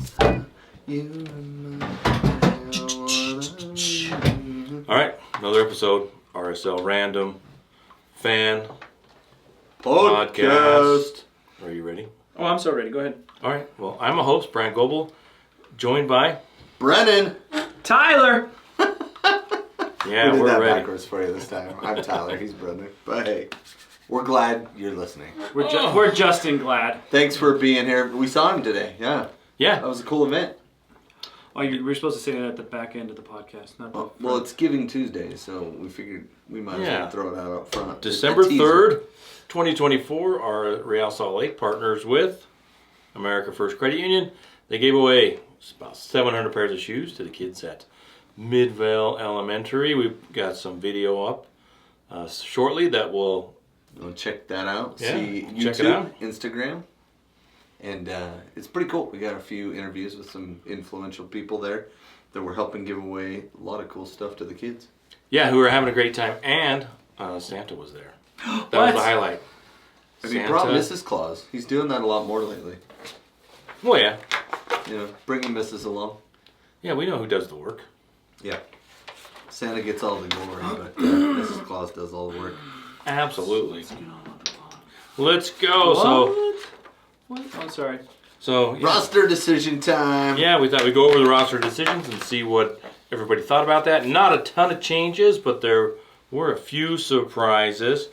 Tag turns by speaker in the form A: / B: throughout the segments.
A: All right, another episode, RSL Random Fan
B: Podcast.
A: Are you ready?
C: Oh, I'm so ready. Go ahead.
A: All right, well, I'm a host, Brian Goebel, joined by...
B: Brennan.
C: Tyler.
A: Yeah,
B: we did
A: we're
B: that
A: ready.
B: backwards for you this time. I'm Tyler. He's Brennan. But hey, we're glad you're listening.
C: We're Justin glad.
B: Thanks for being here. We saw him today. Yeah.
A: Yeah.
B: That was a cool event.
C: Oh, you were supposed to say that at the back end of the podcast, not the
B: Well,
C: front.
B: it's Giving Tuesday, so we figured we might as well throw it out up front.
A: December
B: A teaser.
A: 3rd, 2024, our Real Salt Lake partners with America First Credit Union. They gave away about 700 pairs of shoes to the kids at Midvale Elementary. We've got some video up shortly that will...
B: Go check that out.
A: Yeah,
B: See YouTube,
A: check it out.
B: Instagram. And it's pretty cool. We got a few interviews with some influential people there that were helping give away a lot of cool stuff to the kids.
A: Yeah, who were having a great time. And Santa was there. That
C: What?
A: was the highlight.
B: And he brought Mrs. Claus. He's doing that a lot more lately.
A: Well, yeah.
B: You know, bringing Mrs. along.
A: Yeah, we know who does the work.
B: Yeah. Santa gets all the glory, but Mrs. Claus does all the work.
A: Absolutely. Let's go.
C: What? Oh, sorry.
A: So yeah.
B: Roster decision time.
A: Yeah, we thought we'd go over the roster decisions and see what everybody thought about that. Not a ton of changes, but there were a few surprises.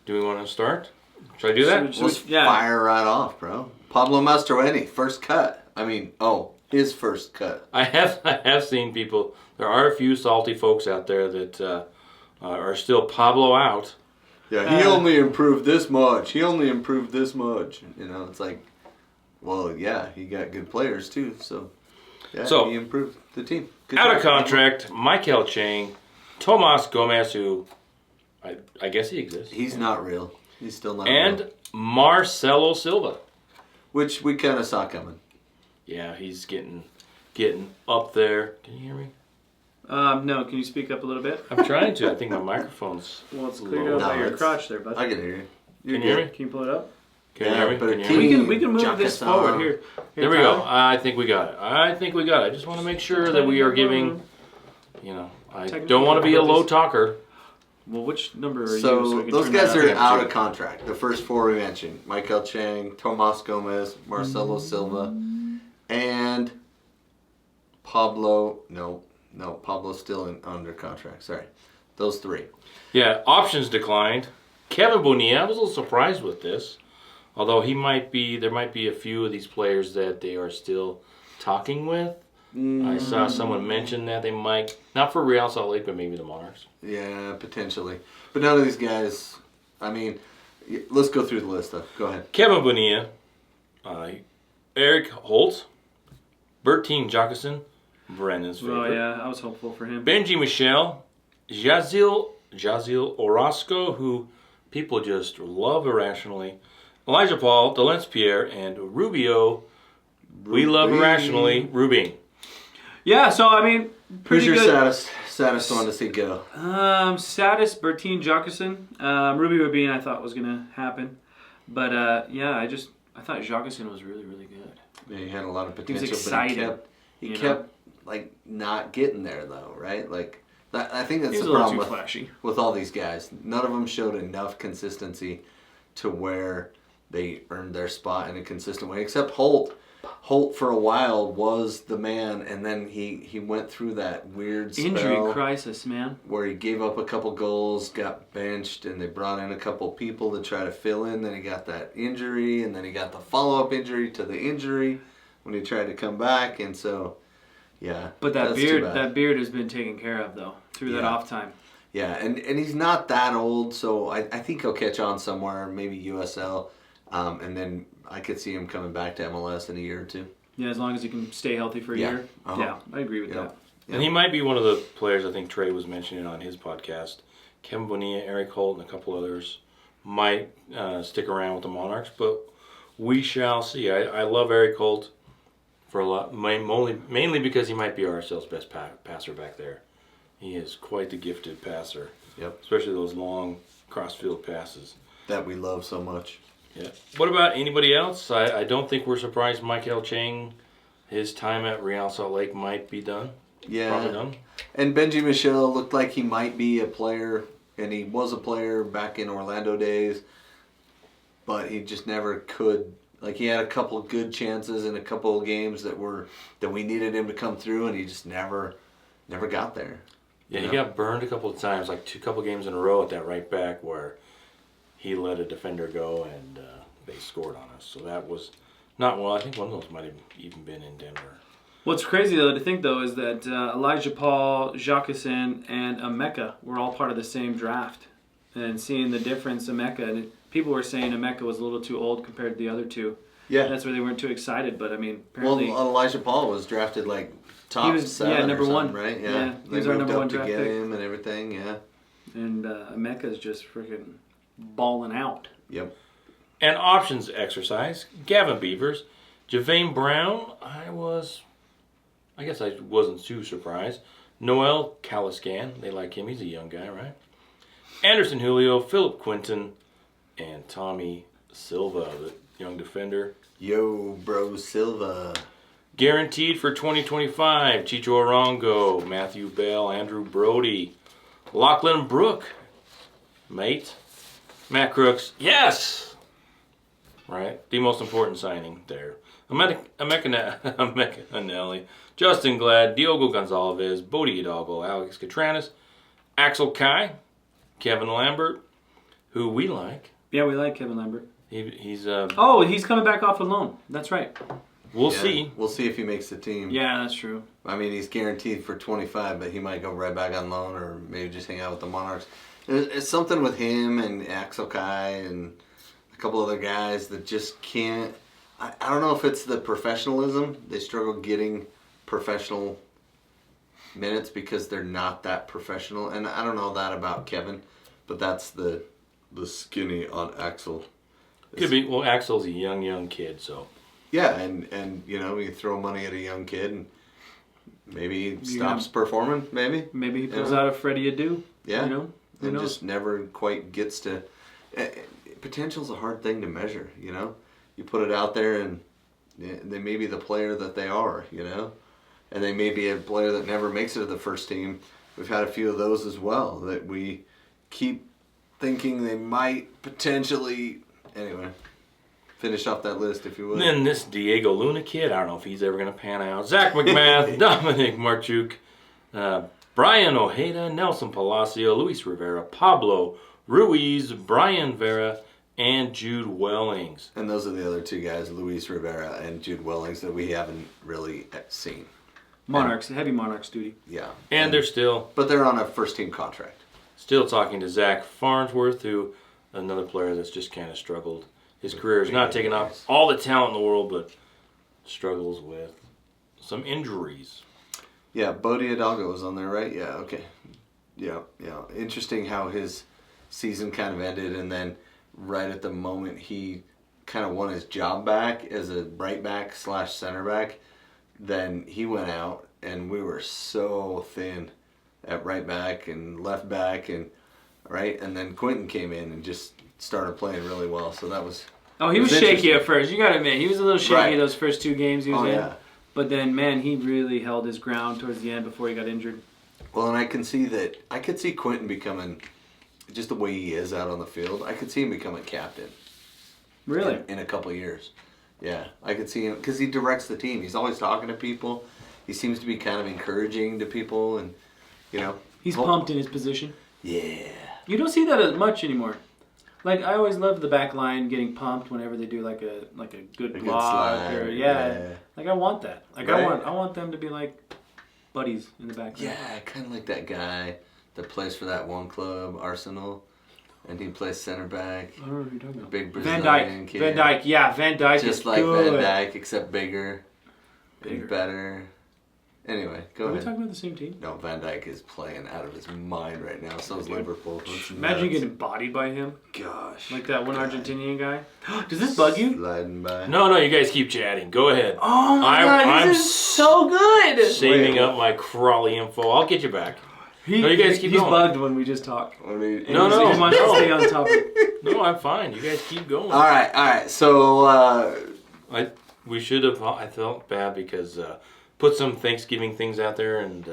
A: Do we want to start? Should I do that?
C: So-
B: Let's fire right off, bro. Pablo Mastroeni, first cut. His first cut.
A: I have seen people. There are a few salty folks out there that are still Pablo out.
B: Yeah, he only improved this much. He only improved this much. You know, it's like, well, yeah, he got good players too. So, yeah, he improved the team. Good
A: Out
B: job.
A: of contract, Michael Chang, Tomas Gomez, who I guess he exists.
B: He's not real. He's still not
A: and
B: real.
A: Marcelo Silva.
B: Which we kind of saw coming.
A: Yeah, he's getting up there. Can you hear me?
C: No, can you speak up a little bit?
A: I'm trying to. I think my microphone's
C: Well, it's
A: low.
C: cleared up by your
B: it's-
C: crotch there, bud.
B: I can hear you.
A: Can you hear me?
C: Can you pull it up?
A: Can you hear me?
B: but
A: Can you
B: it
A: hear me?
B: can't-
C: We can move this forward here.
A: There we go.
C: Tyler.
A: I think we got it. I just want to make sure that we are giving, I don't want to be a low talker.
C: Well, which number are you?
B: So
C: we can
B: those
C: turn
B: guys
C: that
B: are
C: up?
B: out of contract. The first four we mentioned: Michael Chang, Tomas Gomez, Marcelo Silva, and Pablo. No, Pablo's still under contract. Sorry, those three.
A: Yeah, options declined. Kevin Bonilla, I was a little surprised with this. Although there might be a few of these players that they are still talking with. I saw someone mention that they might, not for Real Salt Lake, but maybe the Monarchs.
B: Yeah, potentially. But none of these guys. I mean, let's go through the list. Though. Go ahead.
A: Kevin Bonilla, Eric Holt, Bertine Jockeson, Brennan's favorite.
C: Oh, yeah, I was hopeful for him.
A: Benji Michel, Jazil Orozco, who people just love irrationally, Elijah Paul, Delence Pierre, and Rubio. We love irrationally, Rubin.
C: Yeah, so, I mean,
B: Who's
C: pretty
B: your
C: good.
B: saddest one to see go?
C: Saddest, Bertine Jockeson. Ruby Rubin I thought was going to happen. But, I thought Jockeson was really, really good.
B: Yeah, he had a lot of
C: He
B: potential.
C: was excited.
B: But he kept like not getting there though, right? Like I think that's
C: He was
B: the
C: a little
B: problem
C: too flashy.
B: with all these guys. None of them showed enough consistency to where they earned their spot in a consistent way. Except Holt. Holt for a while was the man, and then he went through that weird spell
C: Injury crisis, man.
B: where he gave up a couple goals, got benched, and they brought in a couple people to try to fill in. Then he got that injury, and then he got the follow-up injury to the injury when he tried to come back, and so, yeah.
C: But that
B: that's too
C: beard,
B: bad.
C: has been taken care of, though, through that
B: Yeah.
C: off time.
B: Yeah, and he's not that old, so I think he'll catch on somewhere, maybe USL, and then I could see him coming back to MLS in a year or two.
C: Yeah, as long as he can stay healthy for a year.
B: Uh-huh.
C: Yeah, I agree with that.
B: Yeah.
A: And he might be one of the players I think Trey was mentioning on his podcast. Kevin Bonilla, Eric Holt, and a couple others might stick around with the Monarchs, but we shall see. I love Eric Holt for a lot, mainly because he might be RSL's best passer back there. He is quite the gifted passer.
B: Yep.
A: Especially those long cross-field passes.
B: That we love so much.
A: Yeah. What about anybody else? I don't think we're surprised Michael Chang his time at Real Salt Lake might be done.
B: Yeah.
A: Probably done.
B: And Benji Michel looked like he might be a player, and he was a player back in Orlando days, but he just never could. Like, he had a couple good chances in a couple of games that we needed him to come through, and he just never got there.
A: Yeah, he got burned a couple of times, like a couple games in a row at that right back where he let a defender go and they scored on us. So that was not well. I think one of those might have even been in Denver.
C: What's crazy, though, to think, though, is that Elijah Paul, Jacqueline, and Emeka were all part of the same draft. And seeing the difference, Emeka, people were saying Emeka was a little too old compared to the other two.
B: Yeah.
C: That's why they weren't too excited. But, I mean, apparently...
B: Well, Elijah Paul was drafted, like, top 7
C: number
B: or
C: 1.
B: right?
C: Yeah, he
B: they
C: was our
B: moved
C: number
B: up
C: 1
B: to
C: draft
B: get
C: pick.
B: him and everything, yeah.
C: And Emeka's just freaking balling out.
B: Yep.
A: And options exercise, Gavin Beavers, Javane Brown, I guess I wasn't too surprised. Noel Caliscan, they like him, he's a young guy, right? Anderson Julio, Philip Quinton, and Tommy Silva, the young defender.
B: Yo, bro, Silva.
A: Guaranteed for 2025, Chicho Arango, Matthew Bell, Andrew Brody, Lachlan Brook, mate, Matt Crooks, yes! Right, the most important signing there. Emeka Anelli, Justin Glad, Diogo Gonzalez, Bodie Hidalgo, Alex Catranis, Axel Kai, Kevin Lambert, who we like.
C: Yeah, we like Kevin Lambert.
A: He's
C: he's coming back off a loan. That's right.
A: We'll see.
B: We'll see if he makes the team.
C: Yeah, that's true.
B: I mean, he's guaranteed for 25, but he might go right back on loan or maybe just hang out with the Monarchs. It's something with him and Axel Kai and a couple other guys that just can't. I don't know if it's the professionalism. They struggle getting professional minutes because they're not that professional. And I don't know that about Kevin, but that's the skinny on Axel.
A: Could be. Well, Axel's a young kid, so.
B: Yeah, and you throw money at a young kid and maybe he stops performing, maybe.
C: Maybe he pulls out a Freddie Adu.
B: Yeah.
C: Who
B: and
C: knows?
B: just never quite gets to... Potential's a hard thing to measure, You put it out there and they may be the player that they are, And they may be a player that never makes it to the first team. We've had a few of those as well that we keep thinking they might potentially... Anyway... Finish off that list, if you would.
A: And then this Diego Luna kid, I don't know if he's ever going to pan out. Zach McMath, Dominic Marchuk, Brian Ojeda, Nelson Palacio, Luis Rivera, Pablo Ruiz, Brian Vera, and Jude Wellings.
B: And those are the other two guys, Luis Rivera and Jude Wellings, that we haven't really seen.
C: Heavy Monarchs duty.
B: Yeah.
A: And they're still...
B: But they're on a first-team contract.
A: Still talking to Zach Farnsworth, who another player that's just kind of struggled. His career is not taking off all the talent in the world, but struggles with some injuries.
B: Yeah, Bodie Hidalgo was on there, right? Yeah, okay. Yeah. Interesting how his season kind of ended, and then right at the moment he kind of won his job back as a right back / center back, then he went out, and we were so thin at right back and left back, and then Quentin came in and just started playing really well, so that was...
C: Oh, he was shaky at first. You got to admit, he was a little shaky those first 2 games he was in.
B: Yeah.
C: But then, man, he really held his ground towards the end before he got injured.
B: Well, and I could see Quentin becoming, just the way he is out on the field, I could see him becoming captain.
C: Really?
B: In a couple of years. Yeah, I could see him, because he directs the team. He's always talking to people. He seems to be kind of encouraging to people, and,
C: He's pumped in his position.
B: Yeah.
C: You don't see that as much anymore. Like, I always love the back line getting pumped whenever they do like a good block
B: slide,
C: yeah. Like, I want that. Like,
B: right?
C: I want them to be like buddies in the back line.
B: Yeah, kind of like that guy that plays for that one club, Arsenal, and he plays center back.
C: I don't know what you're talking about.
B: Big
C: Van
B: Brazilian
C: Dyke.
B: kid.
C: Van Dyke. Yeah, Van Dyke
B: Just
C: is
B: like
C: good.
B: Van Dyke, except bigger. And better. Anyway, go ahead.
C: Are we talking about the same team?
B: No, Van Dyke is playing out of his mind right now. So is Liverpool.
C: Imagine getting bodied by him.
B: Gosh.
C: Like that one Argentinian guy. Does this bug you?
B: Sliding by.
A: No, you guys keep chatting. Go ahead.
C: Oh my God,
A: I'm
C: this is so good.
A: Saving up my Crawley info. I'll get you back. No, you guys keep
C: he's
A: going.
C: bugged when we just talk.
B: I mean,
C: He wants to stay on topic.
A: No, I'm fine. You guys keep going.
B: All right. So,
A: we should have. I felt bad because put some Thanksgiving things out there, and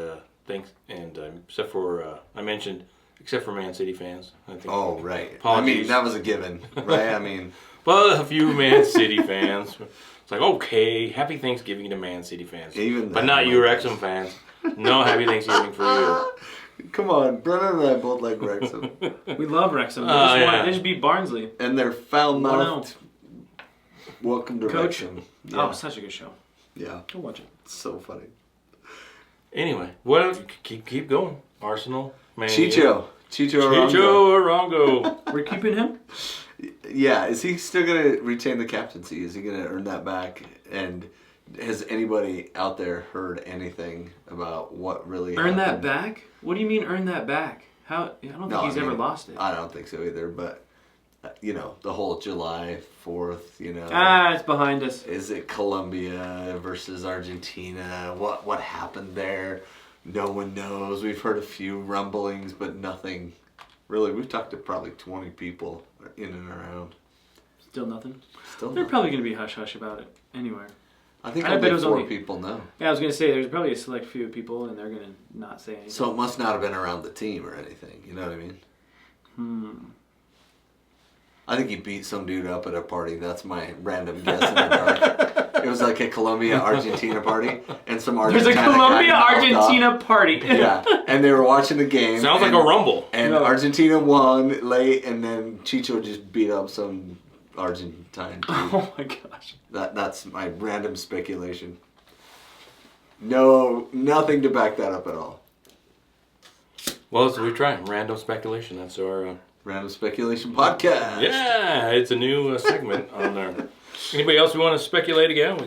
A: except for I mentioned, except for Man City fans. I think.
B: Oh, right.
A: Apologies.
B: I mean, that was a given, right? I mean,
A: but a few Man City fans. It's like, okay, happy Thanksgiving to Man City fans, but not you Wrexham fans. No happy Thanksgiving for you.
B: Come on, Brennan and I both like Wrexham.
C: We love Wrexham. They just beat Barnsley.
B: And they're foul-mouthed. Welcome to
C: Coach.
B: Wrexham.
C: Yeah. Oh, such a good show.
B: Yeah.
C: Go watch it.
B: It's so funny.
A: Anyway, what else? Keep going. Arsenal, Man U.
B: Chicho
A: Arango.
C: We're keeping him?
B: Yeah, is he still going to retain the captaincy? Is he going to earn that back? And has anybody out there heard anything about what really
C: happened?
B: that
C: back? What do you mean earn that back? How? I don't think he's ever lost it.
B: I don't think so either, but the whole July 4th,
C: it's behind us.
B: Is it Colombia versus Argentina? What happened there? No one knows. We've heard a few rumblings, but nothing. Really, we've talked to probably 20 people in and around.
C: Still nothing?
B: Still
C: They're
B: nothing.
C: probably going to be hush-hush about it anywhere.
B: I think
C: I bet it was
B: 4
C: only
B: people know.
C: Yeah, I was going to say, there's probably a select few people, and they're going to not say anything.
B: So it must not have been around the team or anything. You know what I mean? I think he beat some dude up at a party. That's my random guess in the dark. It was like a Colombia-Argentina party, and some Argentina
C: There's a Colombia-Argentina party.
B: Yeah, and they were watching the game.
A: Sounds like a rumble.
B: And Argentina won late, and then Chicho just beat up some Argentine dude.
C: Oh my gosh.
B: That's my random speculation. No, nothing to back that up at all.
A: Well, so we try random speculation. That's our
B: Random Speculation Podcast.
A: Yeah, it's a new segment on there. Anybody else we want to speculate again?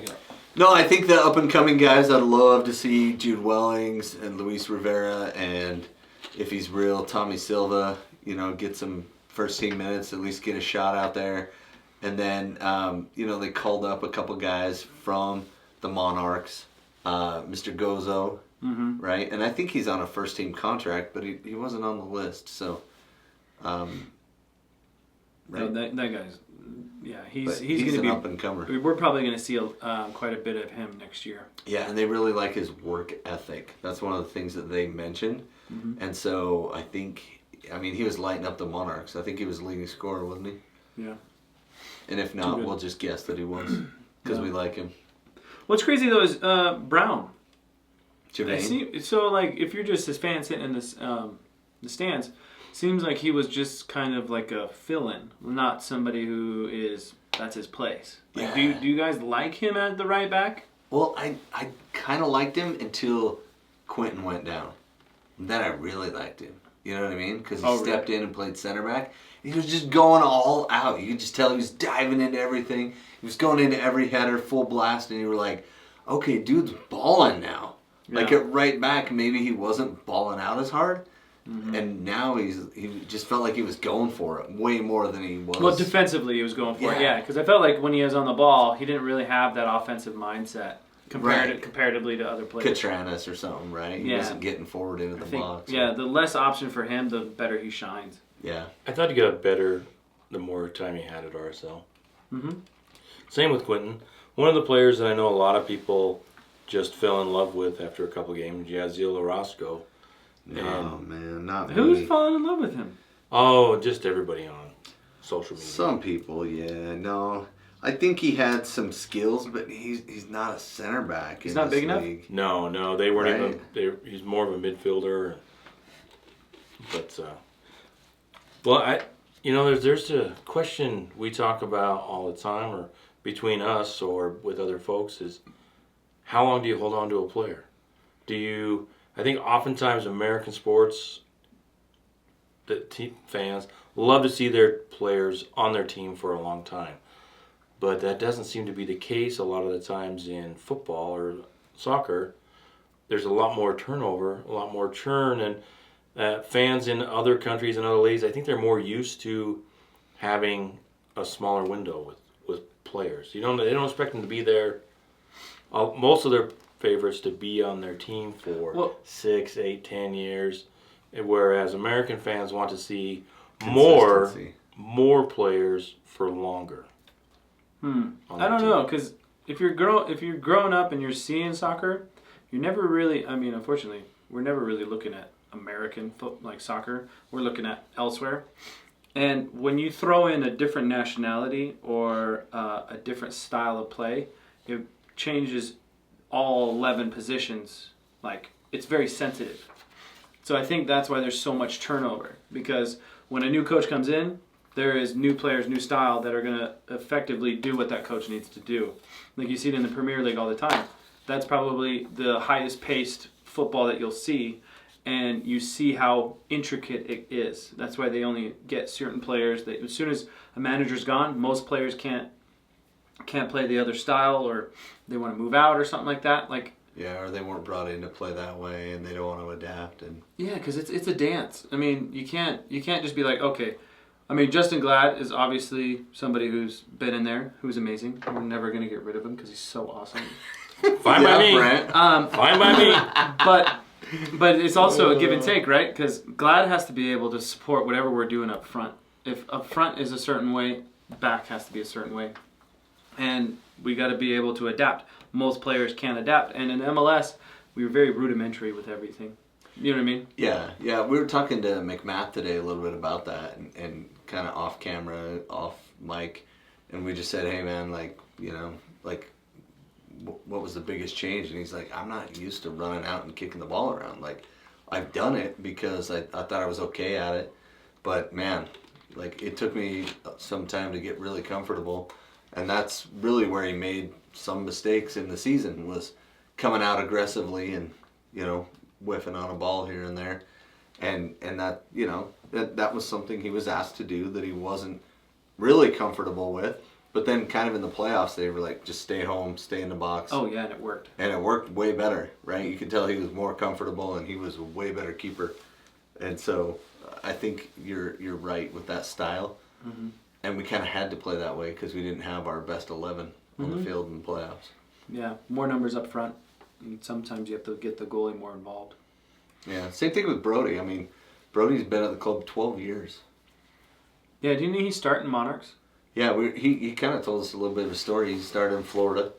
B: No, I think the up-and-coming guys, I'd love to see Jude Wellings and Luis Rivera, and if he's real, Tommy Silva, get some first-team minutes, at least get a shot out there. And then, they called up a couple guys from the Monarchs, Mr. Gozo, right? And I think he's on a first-team contract, but he wasn't on the list, so... right?
C: No, that guy's, he's going to
B: an
C: be
B: up-and-comer.
C: We're probably going to see quite a bit of him next year.
B: Yeah, and they really like his work ethic. That's one of the things that they mentioned. And so I think, he was lighting up the Monarchs. I think he was leading scorer, wasn't he?
C: Yeah.
B: And if not, we'll just guess that he was because we like him.
C: What's crazy though is Brown.
B: Jermaine?
C: So if you're just his fan sitting in this the stands, seems like he was just kind of like a fill-in, not somebody that's his place. Like, do you guys like him at the right back?
B: Well, I kind of liked him until Quentin went down. Then I really liked him. You know what I mean? Because he stepped in and played center back. He was just going all out. You could just tell he was diving into everything. He was going into every header, full blast, and you were like, okay, dude's balling now. Yeah. Like at right back, maybe he wasn't balling out as hard. And now he just felt like he was going for it way more than he was.
C: Well, defensively he was going for it, because I felt like when he was on the ball, he didn't really have that offensive mindset comparatively to other players.
B: Catranas or something, right? He wasn't getting forward into the box.
C: Yeah, the less option for him, the better he shines.
B: Yeah.
A: I thought he got better the more time he had at RSL. Same with Quentin. One of the players that I know a lot of people just fell in love with after a couple games, Yaziel Orozco.
B: No, man, not me.
C: Who's falling in love with him?
A: Oh, just everybody on social media.
B: Some people, yeah. No, I think he had some skills, but he's not a center back.
C: He's not big enough?
A: No, they weren't even. He's more of a midfielder. But, there's a question we talk about all the time, or between us or with other folks, is how long do you hold on to a player? I think oftentimes American sports, the team fans love to see their players on their team for a long time. But that doesn't seem to be the case a lot of the times in football or soccer. There's a lot more turnover, a lot more churn, and fans in other countries and other leagues, I think they're more used to having a smaller window with players. They don't expect them to be there. Most of their favorites to be on their team for 6, 8, 10 years, whereas American fans want to see more players for longer.
C: I don't know, because if you're growing up and you're seeing soccer, you're never really. I mean, unfortunately, we're never really looking at American soccer. We're looking at elsewhere. And when you throw in a different nationality or a different style of play, it changes all 11 positions. Like, it's very sensitive. So I think that's why there's so much turnover. Because when a new coach comes in, there is new players, new style that are going to effectively do what that coach needs to do. Like you see it in the Premier League all the time. That's probably the highest paced football that you'll see. And you see how intricate it is. That's why they only get certain players. That as soon as a manager's gone, most players can't play the other style, or they want to move out or something like that. Like,
B: yeah, or they weren't brought in to play that way, and they don't want to adapt. And
C: yeah, because it's a dance. I mean, you can't just be like, okay. I mean, Justin Glad is obviously somebody who's been in there, who's amazing. We're never gonna get rid of him because he's so awesome.
A: Fine by me.
B: Brent.
A: Fine by me.
C: But it's also a give and take, right? Because Glad has to be able to support whatever we're doing up front. If up front is a certain way, back has to be a certain way. And we got to be able to adapt. Most players can't adapt. And in MLS, we were very rudimentary with everything. You know what I mean?
B: Yeah. We were talking to McMath today a little bit about that, and kind of off camera, off mic. And we just said, hey, man, what was the biggest change? And he's like, I'm not used to running out and kicking the ball around. Like, I've done it because I thought I was okay at it, but man, like, it took me some time to get really comfortable. And that's really where he made some mistakes in the season, was coming out aggressively and, whiffing on a ball here and there. And that, that was something he was asked to do that he wasn't really comfortable with. But then kind of in the playoffs, they were like, just stay home, stay in the box.
C: Oh, yeah, and it worked.
B: And it worked way better, right? You could tell he was more comfortable, and he was a way better keeper. And so I think you're right with that style. Mm-hmm. And we kind of had to play that way because we didn't have our best 11 on the field in the playoffs.
C: Yeah, more numbers up front. And sometimes you have to get the goalie more involved.
B: Yeah, same thing with Brody. I mean, Brody's been at the club 12 years.
C: Yeah, didn't he start in Monarchs?
B: Yeah, he kind of told us a little bit of a story. He started in Florida,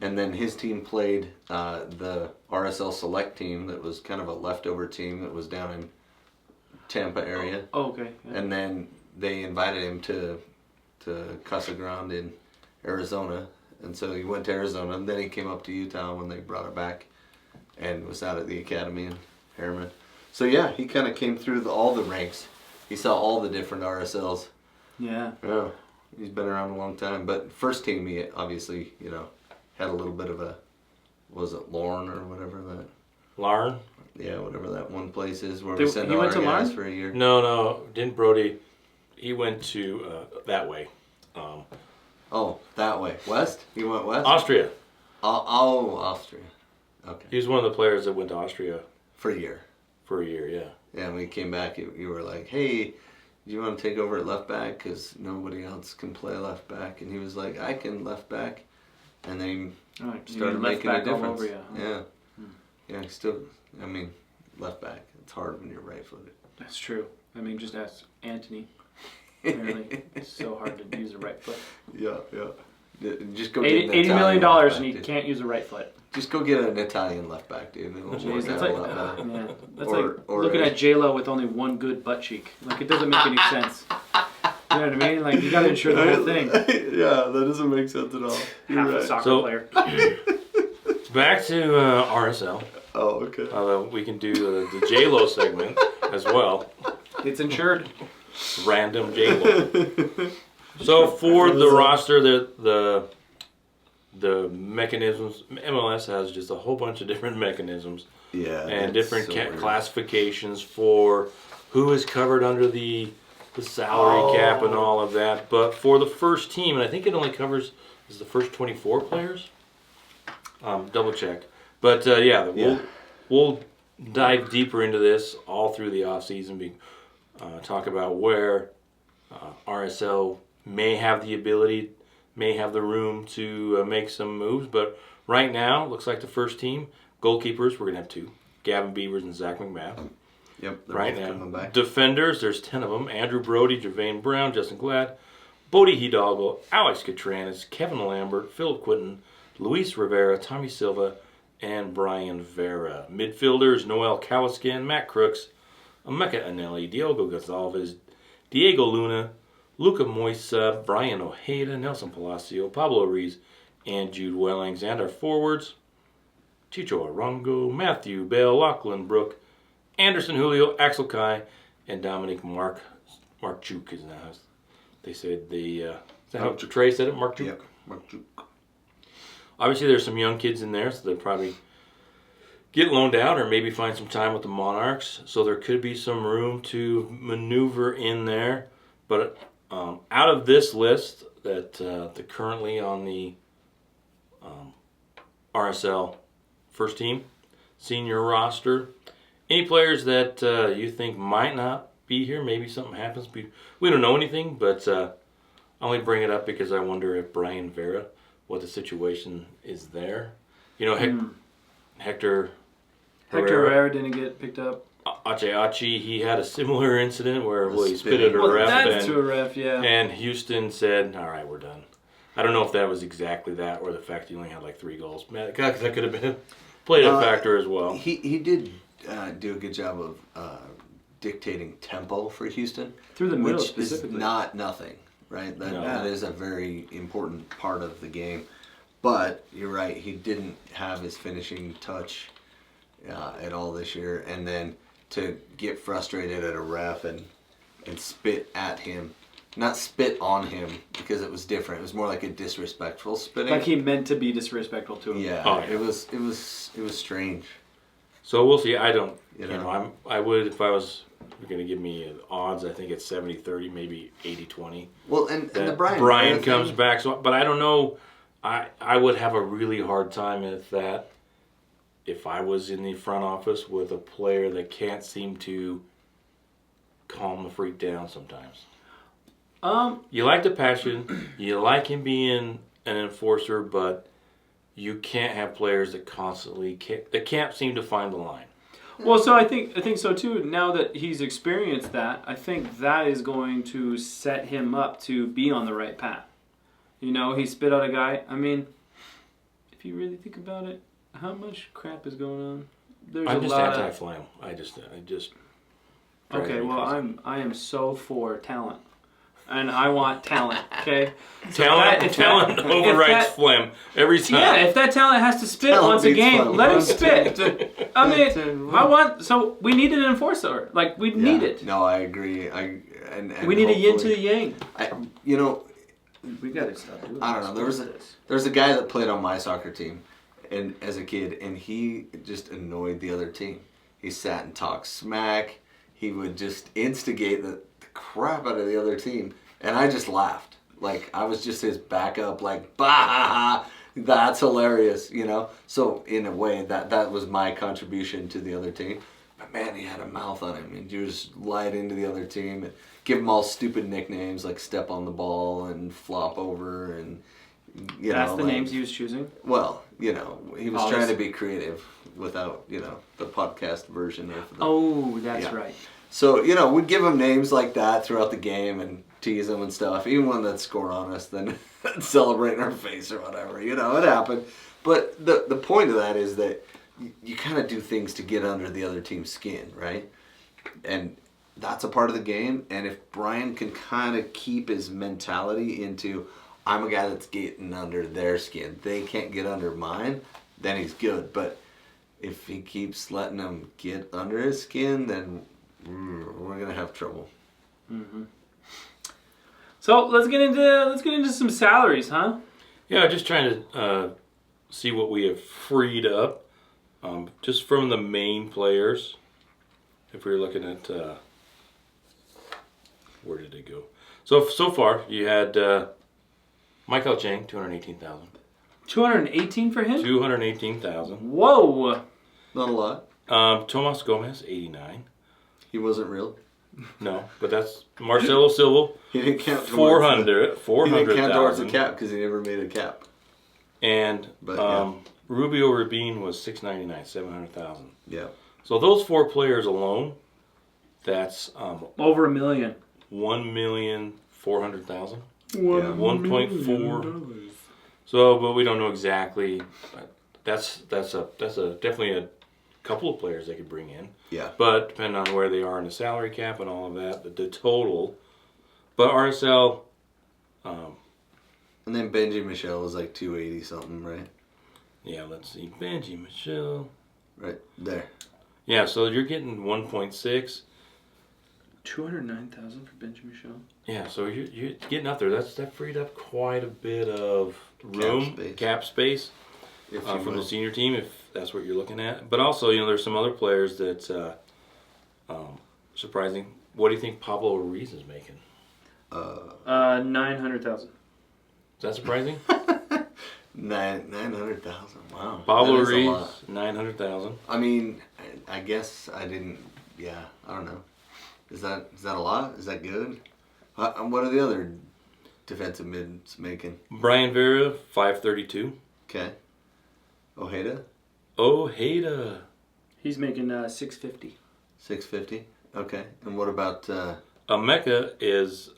B: and then his team played the RSL Select team that was kind of a leftover team that was down in Tampa area.
C: Oh, okay. Yeah.
B: And then they invited him to Casa Grande in Arizona, and so he went to Arizona, and then he came up to Utah when they brought it back, and was out at the academy in Harriman. So yeah, he kind of came through all the ranks. He saw all the different RSLs.
C: Yeah.
B: Yeah. He's been around a long time, but first team he obviously, had a little bit of was it Lorne or whatever that?
A: Larn?
B: Yeah, whatever that one place is where we send
C: he
B: all
C: went
B: our
C: to
B: guys
C: Larn?
B: for a year.
A: No, didn't Brody? He went to that way.
B: Oh, that way. West? He went west?
A: Austria.
B: Oh, Austria. Okay.
A: He was one of the players that went to Austria.
B: For a year.
A: For a year, yeah.
B: Yeah, when he came back, you were like, hey, do you want to take over at left back? Because nobody else can play left back. And he was like, I can left back. And then he started making a difference.
C: All over you, huh?
B: Yeah. Yeah, left back. It's hard when you're right-footed.
C: That's true. I mean, just ask Anthony. Apparently, it's so hard to use the right foot.
B: Yeah. Just go
C: $80 million and he can't use the right foot.
B: Just go get an Italian left back, dude. It'll work
C: That's
B: out
C: like,
B: a lot better.
C: yeah, that's
B: Or
C: looking at J-Lo with only one good butt cheek. Like, it doesn't make any sense. You know what I mean? Like, you got to insure the whole thing.
B: Yeah, that doesn't make sense at all.
C: Half a soccer player.
A: Back to RSL.
B: Oh, okay.
A: Although we can do the J-Lo segment as well.
C: It's insured.
A: Random J-Lo. So for the roster, the mechanisms, MLS has just a whole bunch of different mechanisms.
B: Yeah.
A: And different classifications for who is covered under the salary cap and all of that. But for the first team, and I think it only covers the first 24 players. Double check. But we'll dive deeper into this all through the offseason. Talk about where RSL may have the ability, may have the room to make some moves. But right now, looks like the first team, goalkeepers, we're going to have two. Gavin Beavers and Zach McMath.
B: Yep.
A: Right now. Defenders, there's 10 of them. Andrew Brody, Jervain Brown, Justin Glad, Bodie Hidalgo, Alex Catranis, Kevin Lambert, Philip Quinton, Luis Rivera, Tommy Silva, and Brian Vera. Midfielders, Noel Caliscan, Matt Crooks, Emeka Anelli, Diogo Gonzalez, Diego Luna, Luca Moisa, Brian Ojeda, Nelson Palacio, Pablo Ruiz, and Jude Wellings. And our forwards, Chicho Arango, Matthew Bell, Lachlan Brook, Anderson Julio, Axel Kai, and Dominic Markchuk is now. They said is that how Trey said it? Markchuk?
B: Yep, Markchuk.
A: Obviously, there's some young kids in there, so they'll probably get loaned out or maybe find some time with the Monarchs. So there could be some room to maneuver in there. But out of this list that currently on the RSL first team senior roster, any players that you think might not be here? Maybe something happens. We don't know anything, but I only bring it up because I wonder if Brian Vera, what the situation is there. You know, Hector
C: Herrera didn't get picked up.
A: Achi, he had a similar incident where he spit at a ref.
C: That's to a ref, yeah.
A: And Houston said, all right, we're done. I don't know if that was exactly that or the fact he only had like 3 goals. Man, that could have played a factor as well.
B: He did do a good job of dictating tempo for Houston.
C: Through the middle
B: which
C: specifically.
B: Is not nothing, right? That is a very important part of the game. But you're right, he didn't have his finishing touch at all this year. And then to get frustrated at a ref and spit at him. Not spit on him because it was different. It was more like a disrespectful spitting.
C: Like he meant to be disrespectful to him.
B: Yeah, It was strange.
A: So we'll see. I don't, I would, if I was going to give me odds, I think it's 70-30, maybe 80-20.
B: Well, and the
A: Brian comes back. So, but I don't know. I would have a really hard time with that if I was in the front office with a player that can't seem to calm the freak down sometimes. You like the passion, you like him being an enforcer, but you can't have players that constantly can't seem to find the line.
C: Well, so I think so too. Now that he's experienced that, I think that is going to set him up to be on the right path. You know, he spit out a guy. I mean, if you really think about it, how much crap is going on?
A: I'm just anti-flam. I just.
C: Okay, well, I am so for talent. And I want talent, okay?
A: Talent overrides phlegm every time.
C: Yeah, if that talent has to spit once a game, let him spit. I mean, we need an enforcer. Like, we need it.
B: No, I agree.
C: We need a yin to the yang.
B: We
C: got to stop doing
B: I don't know. There was a guy that played on my soccer team and as a kid, and he just annoyed the other team. He sat and talked smack. He would just instigate the crap out of the other team, and I just laughed. Like, I was just his backup, like, bah, that's hilarious, you know? So, in a way, that was my contribution to the other team. But, man, he had a mouth on him, and you just lied into the other team and give them all stupid nicknames, like step on the ball and flop over, and,
C: That's the names he was choosing?
B: Well, he was trying to be creative without, the podcast version of
C: that's right.
B: So, we'd give them names like that throughout the game and tease them and stuff. Even when they'd score on us, then celebrate in our face or whatever. It happened. But the point of that is that you kind of do things to get under the other team's skin, right? And that's a part of the game. And if Brian can kind of keep his mentality into, I'm a guy that's getting under their skin, they can't get under mine, then he's good. But if he keeps letting them get under his skin, then we're gonna have trouble.
C: Mm-hmm. So let's get into some salaries, huh?
A: Yeah, just trying to see what we have freed up, just from the main players. If we were looking at where did it go? So far you had Michael Chang, $218,000.
C: 218 for him?
A: $218,000.
C: Whoa!
B: Not a lot.
A: Tomas Gomez, $89,000.
B: He wasn't real.
A: No, but that's Marcelo Silva.
B: He didn't count
A: $400,000.
B: He didn't count towards the cap because he never made a cap.
A: And Rubio Rubin was $699,000, $700,000.
B: Yeah.
A: So those 4 players alone, that's
C: over $1 million.
A: $1,400,000.
B: Yeah.
A: 1.4 So, but we don't know exactly. That's definitely a couple of players they could bring in.
B: Yeah.
A: But depending on where they are in the salary cap and all of that, the total. But RSL.
B: And then Benji Michelle was like 280 something, right?
A: Yeah, let's see. Benji Michelle.
B: Right there.
A: Yeah, so you're getting 1.6.
C: 209,000 for Benjamin Shaw.
A: Yeah, so you're getting up there. That freed up quite a bit of room, cap space from the senior team, if that's what you're looking at. But also, there's some other players that surprising. What do you think Pablo Ruiz is making?
C: 900,000.
A: Is that surprising?
B: 900,000. Wow.
A: Pablo Ruiz, 900,000.
B: I mean, I guess I didn't. Yeah, I don't know. Is that a lot? Is that good? What are the other defensive mids making?
A: Brian Vera, 532.
B: Okay. Ojeda?
C: He's making 650.
B: 650. Okay. And what about?
A: Emeka is.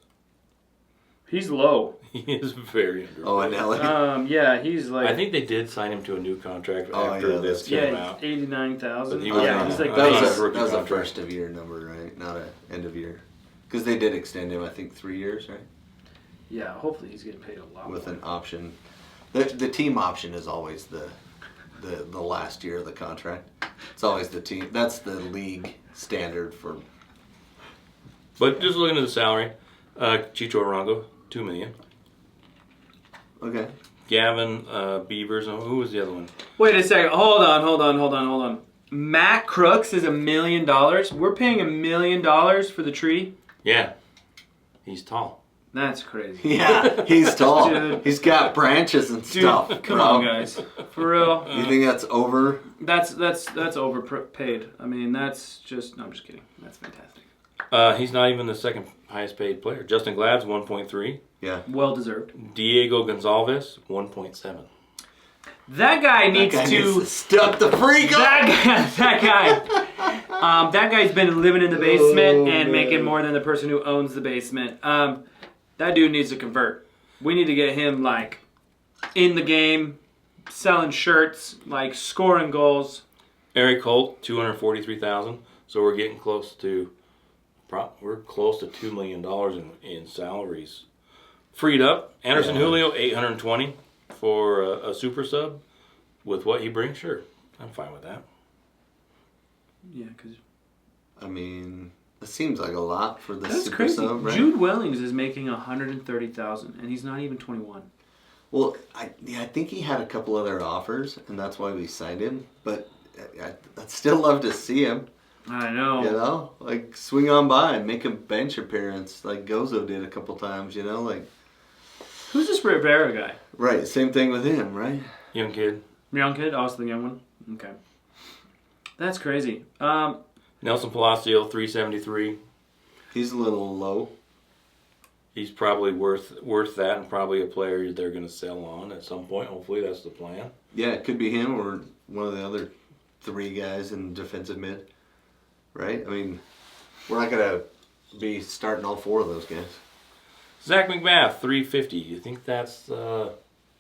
C: He's low.
A: He is very underrated.
B: Oh, and Ellie.
C: Yeah, he's like.
A: I think they did sign him to a new contract after this came out.
C: 89,000.
A: But he was
C: he's like
B: that
C: base.
B: was a first of year number, right? Not a end of year. Because they did extend him, I think, 3 years, right?
C: Yeah, hopefully he's getting paid a lot
B: with
C: more.
B: an option. The team option is always the last year of the contract. It's always the team. That's the league standard for.
A: But just looking at the salary, Chicho Arango, $2 million.
B: Okay.
A: Gavin Beavers, who was the other one?
C: Wait a second. Hold on. Matt Crooks is $1 million. We're paying $1 million for the tree.
A: Yeah, he's tall.
C: That's crazy.
B: Yeah, he's tall.
C: Dude.
B: He's got branches and stuff.
C: Come on, guys. For real.
B: You think that's over?
C: That's overpaid. I mean, that's just. No, I'm just kidding. That's fantastic.
A: He's not even the second highest paid player. Justin Glad's 1.3.
B: Yeah.
C: Well deserved.
A: Diego Gonzalez 1.7.
C: That guy needs to
B: step the freak up.
C: That guy's been living in the basement and making more than the person who owns the basement. That dude needs to convert. We need to get him like in the game, selling shirts, like scoring goals.
A: Eric Holt 243,000. So we're getting close to $2 million in salaries freed up. Anderson Julio 820 for a super sub with what he brings. Sure, I'm fine with that.
C: Yeah, because
B: I mean, it seems like a lot for the
C: that's
B: super
C: crazy.
B: sub, right?
C: Jude Wellings is making $130,000, and he's not even 21.
B: Well, I think he had a couple other offers, and that's why we signed him. But I'd still love to see him.
C: I know.
B: You know, like swing on by and make a bench appearance, like Gozo did a couple times. You know, like.
C: Who's this Rivera guy?
B: Right, same thing with him, right?
A: Young kid.
C: Young kid? Also the young one? Okay. That's crazy.
A: Nelson Palacio 373.
B: He's a little low.
A: He's probably worth that, and probably a player they're going to sell on at some point. Hopefully that's the plan.
B: Yeah, it could be him or one of the other three guys in defensive mid. Right? I mean, we're not going to be starting all four of those guys.
A: Zach McMath 350. You think that's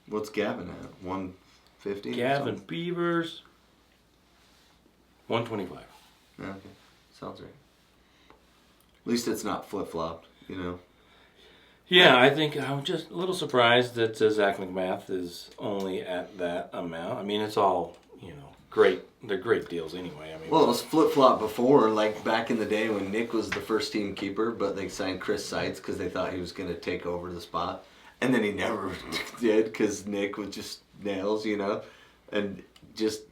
B: what's Gavin at? 150?
A: Gavin Beavers 125.
B: Okay. Sounds right. At least it's not flip-flopped, you know.
A: Yeah, I think I'm just a little surprised that Zach McMath is only at that amount. I mean, it's all, great. They're great deals anyway. I mean,
B: well, it was flip-flop before, like back in the day when Nick was the first team keeper, but they signed Chris Seitz because they thought he was going to take over the spot. And then he never did because Nick was just nails, and just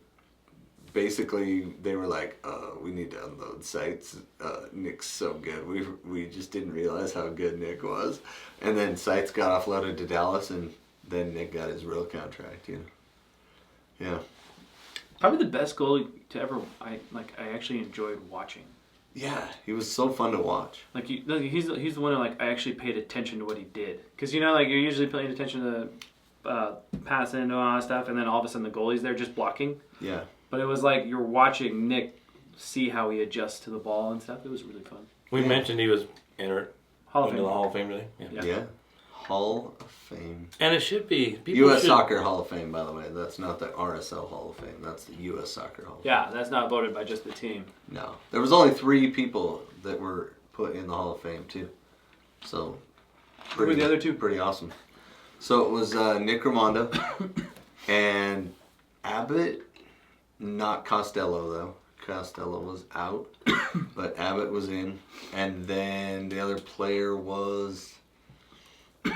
B: basically they were like, we need to unload Seitz. Nick's so good. We just didn't realize how good Nick was. And then Seitz got offloaded to Dallas, and then Nick got his real contract, Yeah.
C: Probably the best goalie to ever. I actually enjoyed watching.
B: Yeah, he was so fun to watch.
C: Like he's the one who I actually paid attention to what he did, because you're usually paying attention to passing and all that stuff, and then all of a sudden the goalie's there just blocking.
B: Yeah.
C: But it was like you're watching Nick see how he adjusts to the ball and stuff. It was really fun.
A: we mentioned he was entered
C: Hall of
A: into
C: Fame.
A: the Hall of Fame today.
C: Yeah.
B: Hall of Fame.
A: And it should be.
B: U.S. Soccer Hall of Fame, by the way. That's not the RSL Hall of Fame. That's the U.S. Soccer Hall of Fame.
C: Yeah, that's not voted by just the team.
B: No. There was only 3 people that were put in the Hall of Fame, too. So,
C: Who were the other 2?
B: Pretty awesome. So it was Nick Raimondo and Abbott, not Costello, though. Costello was out, but Abbott was in. And then the other player was... oh,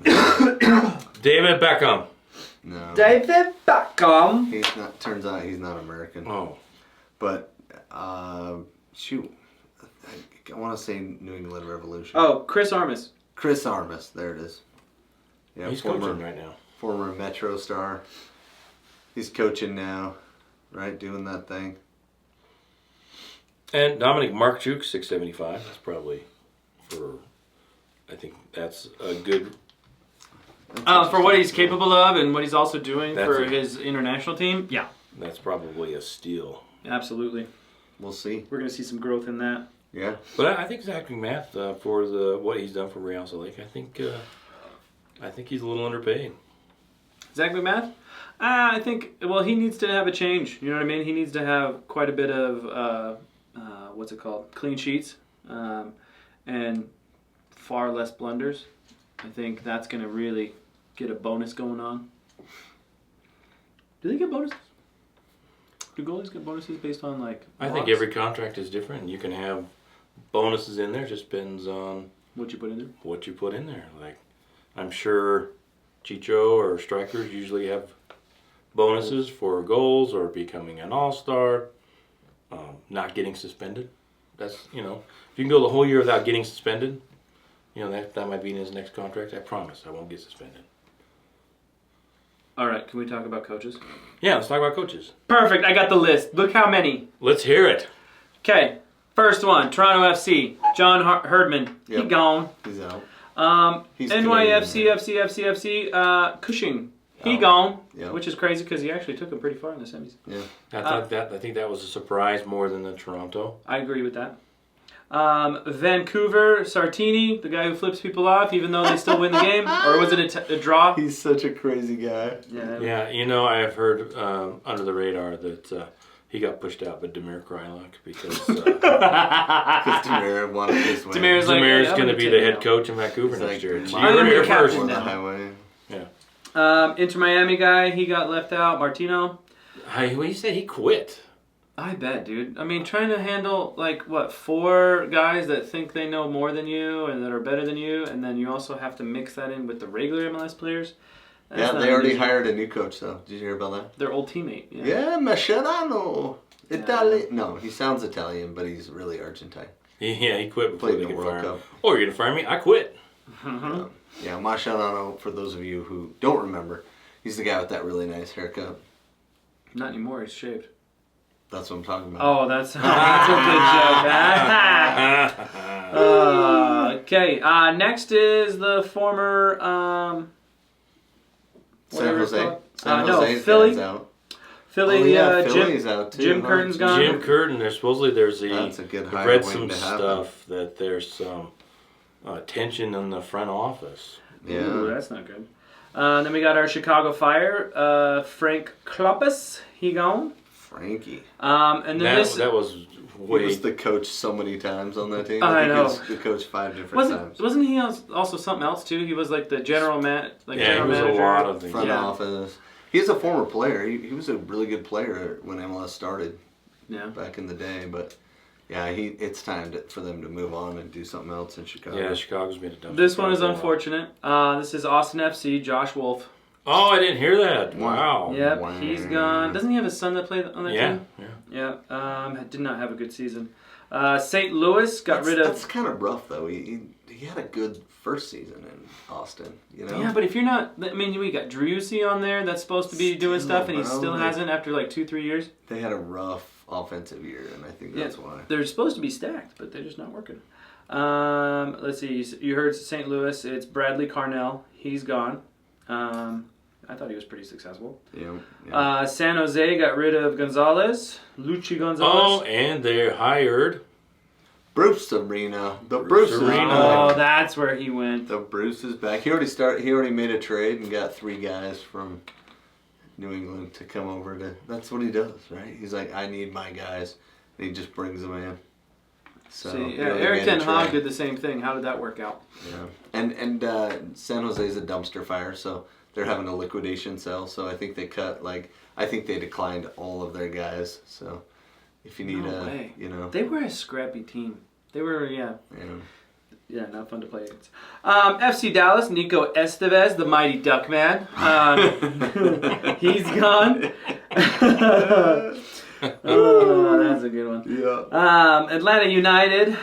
B: man.
A: David Beckham.
B: No.
C: David Beckham.
B: He's not. Turns out he's not American.
A: Oh.
B: But shoot, I want to say New England Revolution.
C: Oh, Chris Armas.
B: Chris Armas. There it is. Yeah,
A: He's coaching right now.
B: Former Metro star. He's coaching now, right? Doing that thing.
A: And Dominic Markchuk, 675. That's probably for. I think that's a good.
C: For what he's capable of and what he's also doing for his international team, yeah.
A: That's probably a steal.
C: Absolutely.
B: We'll see.
C: We're going to see some growth in that.
B: Yeah.
A: But I think Zach McMath, for what he's done for Real Salt Lake, I think he's a little underpaid.
C: Zach McMath? I think, well, he needs to have a change. You know what I mean? He needs to have quite a bit of, clean sheets and far less blunders. I think that's going to really get a bonus going on. Do they get bonuses? Do goalies get bonuses based on, like,
A: I think every contract is different. You can have bonuses in there. Just depends on
C: what you put in there.
A: What you put in there. Like, I'm sure Chicho or strikers usually have bonuses for goals or becoming an all-star, not getting suspended. That's, if you can go the whole year without getting suspended, that might be in his next contract. I promise I won't get suspended.
C: All right, can we talk about coaches?
A: Yeah, let's talk about coaches.
C: Perfect, I got the list. Look how many.
A: Let's hear it.
C: Okay, first one, Toronto FC, John Herdman.
B: Yep.
C: He gone.
B: He's out.
C: NYFC, Cushing. He gone,
B: Yep.
C: which is crazy because he actually took him pretty far in the semis.
B: Yeah.
A: I think that was a surprise more than the Toronto.
C: I agree with that. Vancouver, Sartini, the guy who flips people off even though they still win the game. Or was it a draw?
B: He's such a crazy guy.
C: Yeah.
A: Yeah, I have heard under the radar that he got pushed out by Damir Kreilach because
B: Damir wanted this way.
C: Damir's like,
A: Damir's
C: I'm
A: going to
C: gonna
A: be
C: take
A: the
C: him
A: head
C: out.
A: coach in Vancouver
B: He's
A: next
B: like,
A: year.
B: I'm
A: You
C: gonna
A: heard
C: be
A: it here
C: captain
A: first.
B: on the
C: now.
B: highway.
A: Yeah.
C: Inter Miami guy, he got left out. Martino.
A: Well, you said he quit.
C: I bet, dude. I mean, trying to handle, 4 guys that think they know more than you and that are better than you, and then you also have to mix that in with the regular MLS players.
B: Yeah, they already hired a new coach, though. Did you hear about that?
C: Their old teammate.
B: Yeah, Mascherano. Italian. No, he sounds Italian, but he's really Argentine.
A: Yeah, he quit before
B: Played
A: they
B: in the
A: could
B: World
A: fire him.
B: Cup.
A: Oh, you're going to fire me? I quit.
B: Yeah, Mascherano, for those of you who don't remember, he's the guy with that really nice haircut.
C: Not anymore. He's shaved.
B: That's what I'm talking about.
C: Oh, that's a good joke. Okay. Next is the former.
B: San Jose.
C: Philly.
B: Out.
C: Philly.
B: Philly's out too.
C: Jim
B: huh?
C: Curtin's gone.
A: Jim Curtin, there's
B: That's a good
A: I've
B: hire
A: read
B: waiting
A: some
B: to happen.
A: stuff that there's some tension in the front office.
B: Yeah.
C: Ooh, that's not good. Then we got our Chicago Fire, Frank Kloppus. He gone.
B: Frankie.
C: And then
A: That was
B: He
A: way.
B: was the coach so many times on that team.
C: I
B: think
C: know.
B: He was the coach 5 different times.
C: Wasn't he also something else too? He was like the general
A: he
C: general
A: was
C: manager.
A: a lot of things.
B: Front
C: Yeah.
B: office. He's a former player. He was a really good player when MLS started
C: Yeah.
B: back in the day. But yeah, it's time for them to move on and do something else in Chicago.
A: Yeah, Chicago's been a dump.
C: This one is unfortunate. This is Austin FC, Josh Wolf.
A: Oh, I didn't hear that. Wow.
C: Yep,
B: wow.
C: he's gone. Doesn't he have a son that played on that
A: Yeah,
C: team?
A: yeah.
C: Yeah. Did not have a good season. St. Louis got rid of.
B: That's kind of rough though. He had a good first season in Austin.
C: Yeah, but if you're not, I mean, we got Driussi on there that's supposed to be doing stuff, and he
B: bro,
C: still
B: they-
C: hasn't after 2-3 years.
B: They had a rough offensive year, and I think that's why.
C: They're supposed to be stacked, but they're just not working. Let's see. You heard St. Louis. It's Bradley Carnell. He's gone. I thought he was pretty successful.
B: Yeah.
C: San Jose got rid of Gonzalez, Luchi Gonzalez.
A: Oh, and they hired
B: Bruce Arena. The
A: Bruce
B: Bruce
A: Arena.
B: is
C: Oh,
B: back.
C: that's where he went.
B: The Bruce is back. He already made a trade and got 3 guys from New England to come over to. That's what he does, right? He's like, I need my guys, and he just brings them in. So
C: See,
B: he
C: yeah,
B: already
C: Eric
B: made a
C: Ten Hag
B: trade.
C: did the same thing. How did that work out?
B: Yeah, and San Jose's a dumpster fire, so they're having a liquidation sale. So I think they declined all of their guys. So if you need
C: No way. They were a scrappy team. They were, yeah, not fun to play against. FC Dallas, Nico Estevez, the mighty Duckman. He's gone. Oh, that's a good one.
B: Yeah.
C: Atlanta United,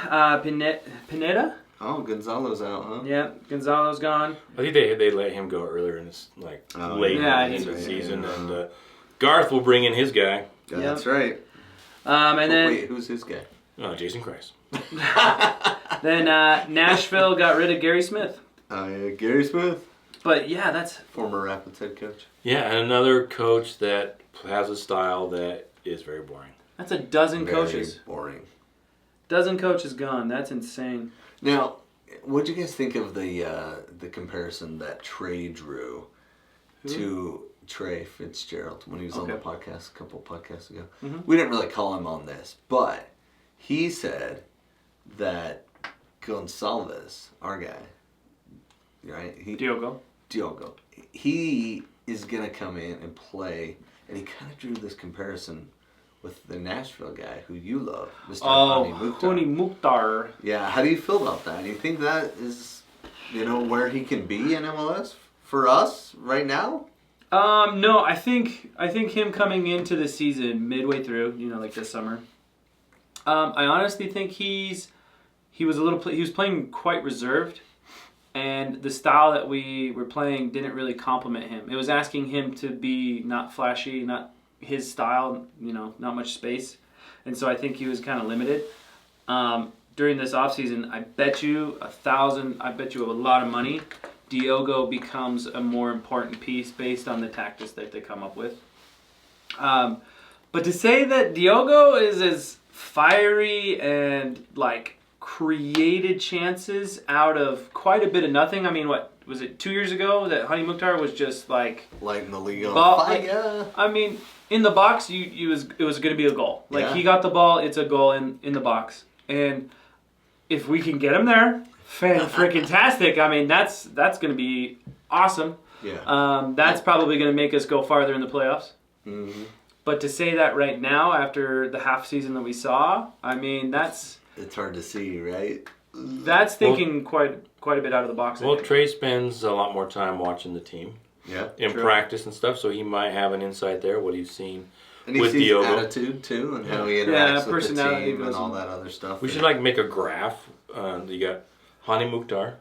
C: Pineda.
B: Oh, Gonzalo's out, huh?
C: Yeah, Gonzalo's gone.
A: I think they let him go earlier in this, late
C: yeah,
A: in
C: he's
A: the
B: right,
A: season,
B: yeah.
A: and Garth will bring in his guy,
B: Yeah, that's right.
C: And then
B: Wait, who's his guy?
A: Jason Christ.
C: then Nashville got rid of Gary Smith.
B: Yeah, Gary Smith,
C: But yeah, that's
B: former Rapids head coach.
A: Yeah, and another coach that has a style that is very boring.
C: a dozen
B: Very
C: coaches.
B: boring.
C: Dozen coaches gone. That's insane.
B: Now, what'd you guys think of the comparison that Trey drew to Trey Fitzgerald when he was on the podcast a couple podcasts ago?
C: Mm-hmm.
B: We didn't really call him on this, but he said that Gonsalves, our guy, right?
C: Diogo.
B: He is going to come in and play, and he kind of drew this comparison with the Nashville guy who you love, Mr.
C: Hani Mukhtar.
B: Yeah, how do you feel about that? Do you think that is, where he can be in MLS for us right now?
C: No, I think him coming into the season midway through, like this summer. I honestly think he was playing quite reserved, and the style that we were playing didn't really complement him. It was asking him to be not flashy, not his style, not much space, and so I think he was kind of limited. During this offseason, I bet you a lot of money, Diogo becomes a more important piece based on the tactics that they come up with. But to say that Diogo is as fiery and created chances out of quite a bit of nothing. I mean, what was it 2 years ago that Hani Mukhtar was just
B: lighting the league on fire?
C: I mean, in the box, it was going to be a goal. He got the ball, it's a goal in the box, and if we can get him there, freaking-tastic. I mean, that's going to be awesome.
B: Yeah.
C: That's probably going to make us go farther in the playoffs.
B: Mm-hmm.
C: But to say that right now, after the half season that we saw, I mean,
B: it's hard to see, right?
C: That's thinking quite a bit out of the box.
A: Well, Trey spends a lot more time watching the team in practice and stuff, so he might have an insight there, what he's seen
B: and he
A: with
B: sees
A: Diogo.
B: Attitude, too, and how he interacts with the
C: personality
B: team and all that other stuff.
A: We should make a graph. You got Hani Mukhtar,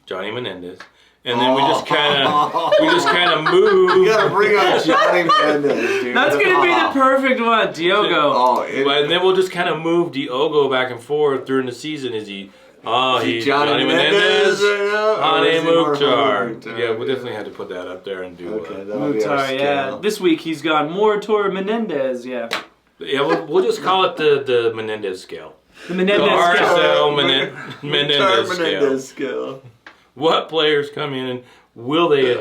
A: Johnny Menendez, and then we just kind of move.
B: You gotta bring up Johnny Menendez, dude.
C: That's gonna be the perfect one, Diogo.
A: And then we'll just kind of move Diogo back and forth during the season. Is he? He's
B: Johnny Menendez right now?
A: Hani Mukhtar. Yeah, we'll definitely have to put that up there and do.
B: Okay, that'll be our
C: Mukhtar, yeah.
B: scale.
C: This week he's gone more toward Menendez. Yeah.
A: Yeah, we'll just call it the Menendez scale.
C: The Menendez
A: The
C: scale.
A: RSL Menendez scale.
B: Menendez scale.
A: What players come in and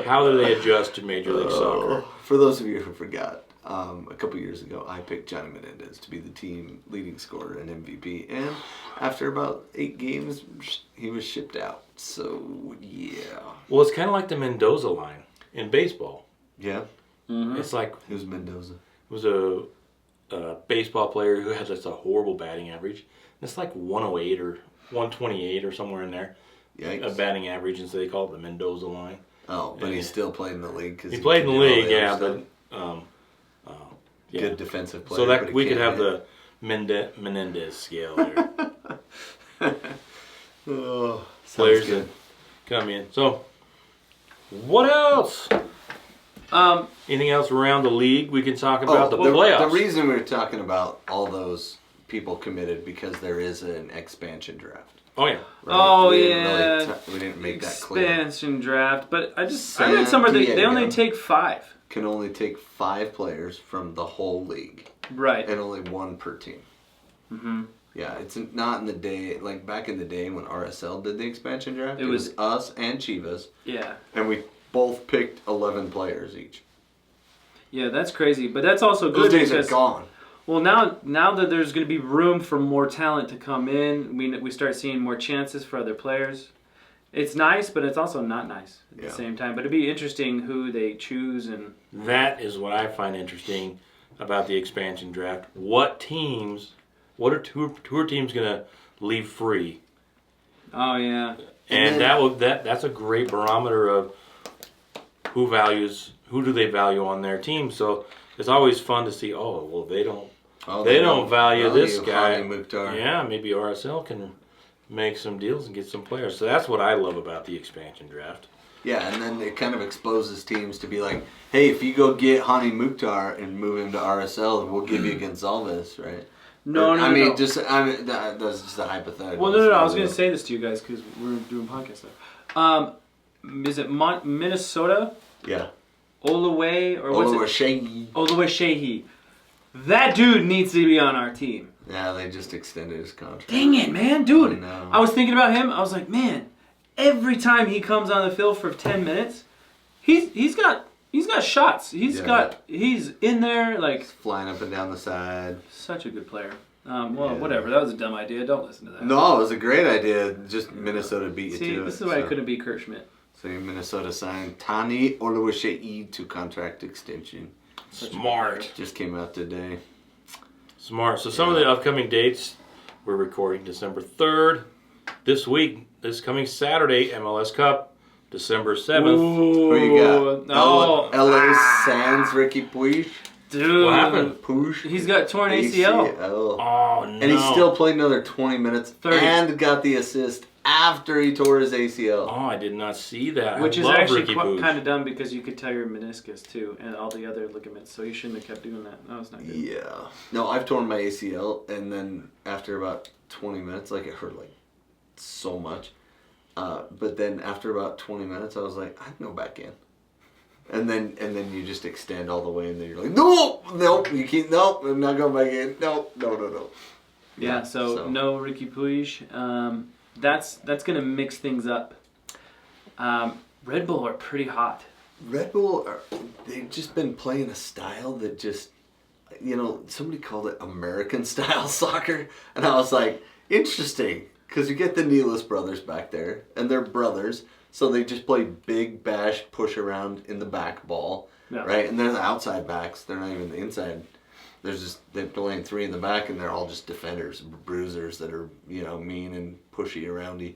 A: how do they adjust to Major League Soccer?
B: For those of you who forgot, a couple years ago, I picked Johnny Menendez to be the team leading scorer and MVP, and after about 8 games, he was shipped out. So, yeah.
A: Well, it's kind of like the Mendoza line in baseball.
B: Yeah?
C: Mm-hmm.
A: It's like
B: Who's Mendoza?
A: it was a baseball player who had just a horrible batting average. It's like 108 or 128 or somewhere in there.
B: Yikes.
A: A batting average, and so they call it the Mendoza line.
B: Oh, but he still played in the league. Cause
A: He played in the league, yeah,
B: but
A: but
B: good defensive player.
A: so
B: but
A: that
B: he
A: we could
B: can't
A: have
B: hit.
A: the Menendez scale there.
B: Oh,
A: Players
B: sounds good.
A: that come in. So, what else? Anything else around the league we can talk about? The playoffs.
B: The reason we were talking about all those people committed because there is an expansion draft.
A: Oh yeah.
B: Right?
C: Oh,
B: we didn't
C: yeah.
B: we didn't make that clear.
C: Expansion draft, but I
B: San
C: read somewhere that they
B: Diego.
C: only take 5.
B: Can only take 5 players from the whole league,
C: Right.
B: and only 1 per team.
C: Mm-hmm.
B: Yeah, it's not in the day, like back in the day when RSL did the expansion draft.
C: It was
B: us and Chivas.
C: Yeah.
B: And we both picked 11 players each.
C: Yeah, that's crazy. But that's also good
B: Those days
C: because
B: are gone.
C: Well, now that there's going to be room for more talent to come in, we start seeing more chances for other players. It's nice, but it's also not nice at the same time. But it'd be interesting who they choose and.
A: That is what I find interesting about the expansion draft. What teams? Who are teams gonna leave free?
C: Oh yeah.
A: And that's a great barometer of who do they value on their team. So it's always fun to see. Oh well, they don't value this guy. Yeah, maybe RSL can make some deals and get some players. So that's what I love about the expansion draft.
B: Yeah, and then it kind of exposes teams to be like, hey, if you go get Hani Mukhtar and move him to RSL, we'll give you Gonzalez, right?
C: No.
B: That's just a hypothetical.
C: Well, no. I was going to say this to you guys because we're doing podcast stuff. Is it Minnesota?
B: Yeah.
C: Olaway or what's
B: it?
C: Olaway Shehi. That dude needs to be on our team.
B: Yeah, they just extended his contract.
C: Dang it, man, dude!
B: No.
C: I was thinking about him. I was like, man, every time he comes on the field for 10 minutes, he's got shots. He's in there like
B: flying up and down the side.
C: Such a good player. Whatever. That was a dumb idea. Don't listen to that.
B: No, it was a great idea. Just Minnesota beat you to it.
C: See, this is why I couldn't beat Kurt Schmidt.
B: So Minnesota signed Tani Oluwaseyi to contract extension.
A: Smart.
B: Just came out today.
A: Smart. So some of the upcoming dates, we're recording December 3rd. This week, this coming Saturday, MLS Cup, December 7th.
B: Who you got? LA Sands, Ricky Puig.
C: Dude.
A: What happened?
B: Puig.
C: He's got torn ACL.
A: Oh, no.
B: And he still played another 20 minutes
C: 30.
B: And got the assist after he tore his ACL.
A: Oh, I did not see that.
C: Which
A: I
C: is
A: love
C: actually
A: Ricky
C: kind of dumb because you could tear your meniscus too and all the other ligaments, so you shouldn't have kept doing that. That was not good.
B: Yeah. No, I've torn my ACL, and then after about 20 minutes, like it hurt like so much. But then after about 20 minutes, I was like, I can go back in. And then you just extend all the way, and then you're like, nope, you can't, nope, I'm not going back in. No.
C: Yeah, so no Ricky Puig. That's going to mix things up. Red Bull are pretty hot.
B: Red Bull, they've just been playing a style that just, somebody called it American style soccer. And I was like, interesting, because you get the Nealis brothers back there, and they're brothers, so they just play big bash, push around in the back ball, right? And they're the outside backs, they're not even the inside. They're playing three in the back, and they're all just defenders, bruisers that are, mean and pushy around you.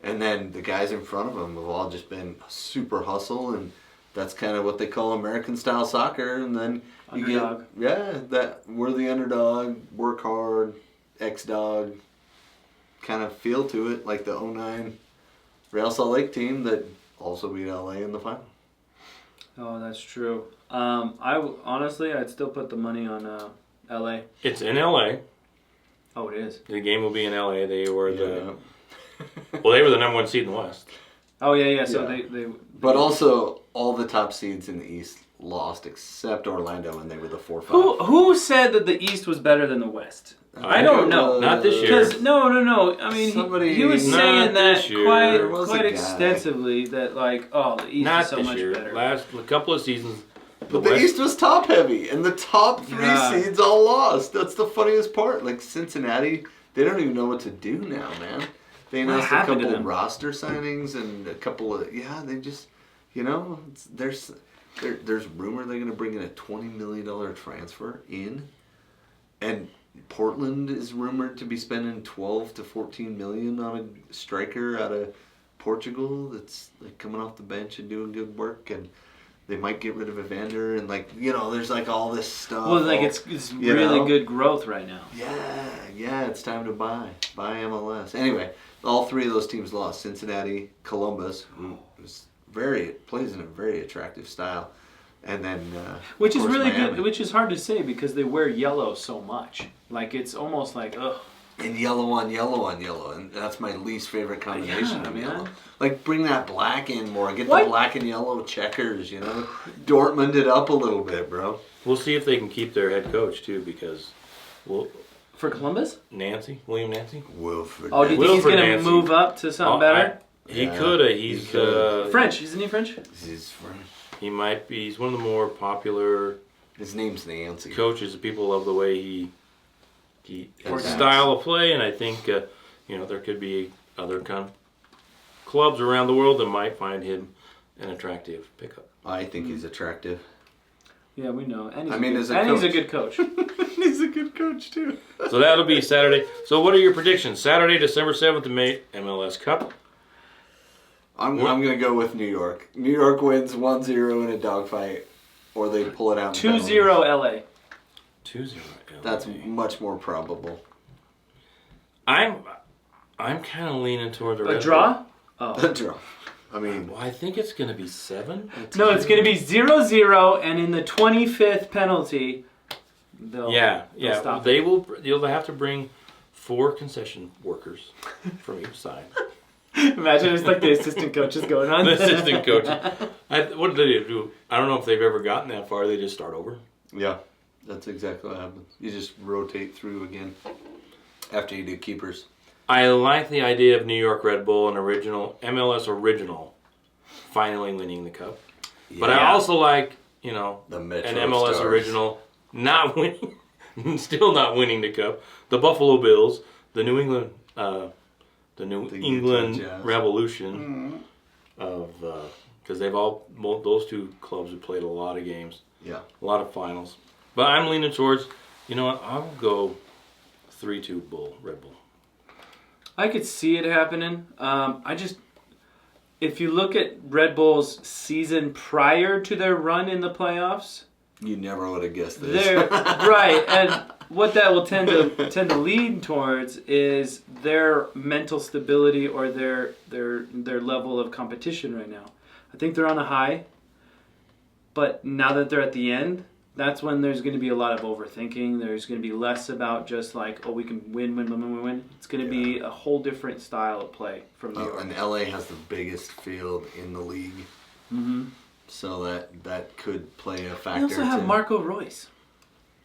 B: And then the guys in front of them have all just been super hustle, and that's kind of what they call American style soccer. And then
C: underdog.
B: That we're the underdog, work hard, ex-dog kind of feel to it, like the 09 Real Salt Lake team that also beat LA in the final.
C: Oh, that's true. I'd still put the money on LA.
A: It's in LA.
C: Oh, it is.
A: The game will be in LA. They were they were the number one seed in the West.
C: Oh yeah. So they
B: But also, all the top seeds in the East lost except Orlando, and they were the 4-5.
C: Who said that the East was better than the West? I don't know.
A: Not this year.
C: No. I mean, he was saying that quite extensively. That the East is so much better.
A: Last couple of seasons.
B: But the East was top heavy, and the top three seeds all lost. That's the funniest part. Like Cincinnati, they don't even know what to do now, man. They announced a couple of roster signings and a couple of they just there's rumor they're gonna bring in a $20 million transfer in, and Portland is rumored to be spending $12 to $14 million on a striker out of Portugal that's like coming off the bench and doing good work, and they might get rid of Evander, and there's like all this stuff.
C: Well, it's really good growth right now.
B: Yeah, it's time to buy MLS. Anyway, all three of those teams lost. Cincinnati, Columbus, who plays in a very attractive style, and then
C: which is really
B: Miami.
C: good. Which is hard to say because they wear yellow so much. Like it's almost like ugh.
B: And yellow on yellow, and that's my least favorite combination of yellow. Like bring that black in more. Get the black and yellow checkers. Dortmund it up a little bit, bro.
A: We'll see if they can keep their head coach too, because
C: For Columbus?
A: William Nancy.
B: Wilfred.
C: Oh, do you think he's
A: Wilfred
C: going to
A: Nancy.
C: move up to something better?
A: He
B: Yeah,
A: could have.
B: he
A: He's
B: could.
C: French, isn't he French?
B: He's French.
A: He might be. He's one of the more popular
B: His name's Nancy.
A: coaches. People love the way he his
B: Adapts.
A: style of play, and I think there could be other clubs around the world that might find him an attractive pickup.
B: I think he's attractive.
C: Yeah, we know. And he's,
B: As a
C: he's a
B: coach.
C: good coach.
B: He's a good coach too.
A: So that'll be Saturday. So what are your predictions? Saturday, December 7th, MLS Cup.
B: I'm going to go with New York. New York wins 1-0 in a dogfight, or they pull it out. in
C: 2-0 LA.
A: 2-0.
B: That's much more probable.
A: I'm kind of leaning toward the
C: A
A: Red
C: draw?
A: Bull.
C: Oh.
B: A draw. I mean,
A: Well, I think it's going to be 7.
C: No, it's going to be 0-0, and in the 25th penalty, they'll stop.
A: They will. You'll have to bring 4 concession workers from each side.
C: Imagine it's like the assistant coaches going on.
A: The assistant coach. What do they do? I don't know if they've ever gotten that far. They just start over.
B: yeah, that's exactly what happens. You just rotate through again after you do keepers.
A: I like the idea of New York Red Bull, an original MLS original, finally winning the cup. But I
C: Yeah.
A: also like
B: The Metro
A: an MLS
B: Stars.
A: original not winning, still not winning the cup. The Buffalo Bills, the New England,
B: Utah Jazz.
A: Revolution, because those 2 clubs have played a lot of games,
B: Yeah.
A: a lot of finals. But I'm leaning towards, I'll go 3-2 Red Bull.
C: I could see it happening. If you look at Red Bull's season prior to their run in the playoffs,
B: You never would have guessed this.
C: they're right, and what that will tend to lean towards is their mental stability or their level of competition right now. I think they're on a high, but now that they're at the end, that's when there's going to be a lot of overthinking. There's going to be less about just like, we can win. It's going to be a whole different style of play from New York.
B: And LA has the biggest field in the league.
C: Mm-hmm.
B: So that could play a factor.
C: They also have
B: too.
C: Marco Royce.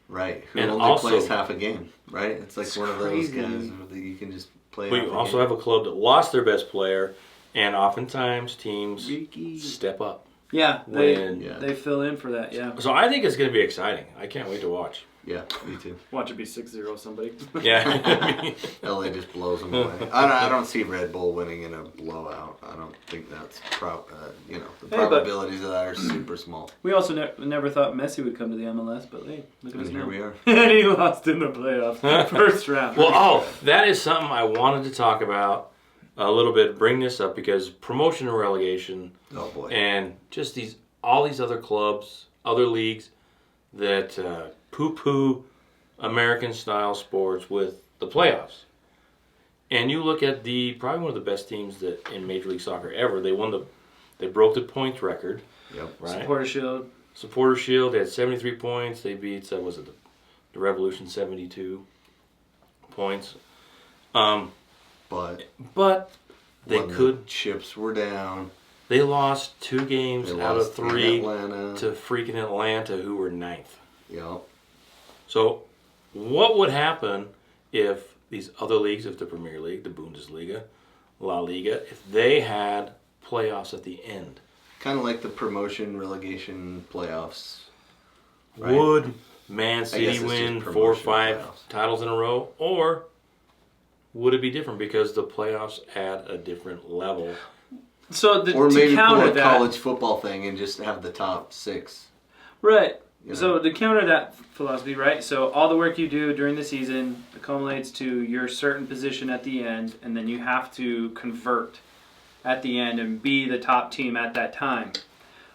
B: Right, who
A: And
B: only
A: also-
B: plays half a game, right? It's like
C: It's
B: one of those
C: crazy.
B: guys that you can just play
A: We
B: half a
A: also
B: game.
A: have a club that lost their best player, and oftentimes teams
B: Ricky.
A: step up.
C: Yeah,
A: When-
C: they fill in for that. Yeah,
A: So I think it's going to be exciting. I can't wait to watch.
B: Yeah, me too.
C: watch it be 6-0 somebody.
A: Yeah.
B: LA just blows them away. I don't see Red Bull winning in a blowout. I don't think that's the probabilities of that are super small.
C: We also never thought Messi would come to the MLS, but hey, look at
B: And
C: us
B: here
C: now.
B: we are.
C: And he lost in the playoffs, first round.
A: Well, that is something I wanted to talk about a little bit. Bring this up because promotion and relegation,
B: Oh boy.
A: and just all these other clubs, other leagues that poo-poo American-style sports with the playoffs. And you look at probably one of the best teams that in Major League Soccer ever. They broke the points record.
B: Yep.
A: Right.
C: Supporter Shield.
A: Supporter Shield. They had 73 points. They beat the Revolution 72 points.
B: But
A: They
B: when
A: could.
B: the chips were down.
A: They lost 2 games
B: They
A: out of
B: lost in
A: 3
B: Atlanta.
A: to freaking Atlanta, who were 9th.
B: Yep.
A: So, what would happen if these other leagues, if the Premier League, the Bundesliga, La Liga, if they had playoffs at the end?
B: Kind of like the promotion relegation playoffs. Right.
A: Would Man
B: guess
A: City
B: it's just
A: win 4 or
B: promotion
A: 5
B: playoffs.
A: titles in a row, or would it be different because the playoffs add a different level?
C: So
B: Or
C: to
B: maybe pull
C: counter
B: a
C: that,
B: college football thing and just have the top 6.
C: right?
B: You know?
C: So to counter that philosophy, right? So all the work you do during the season accumulates to your certain position at the end, and then you have to convert at the end and be the top team at that time.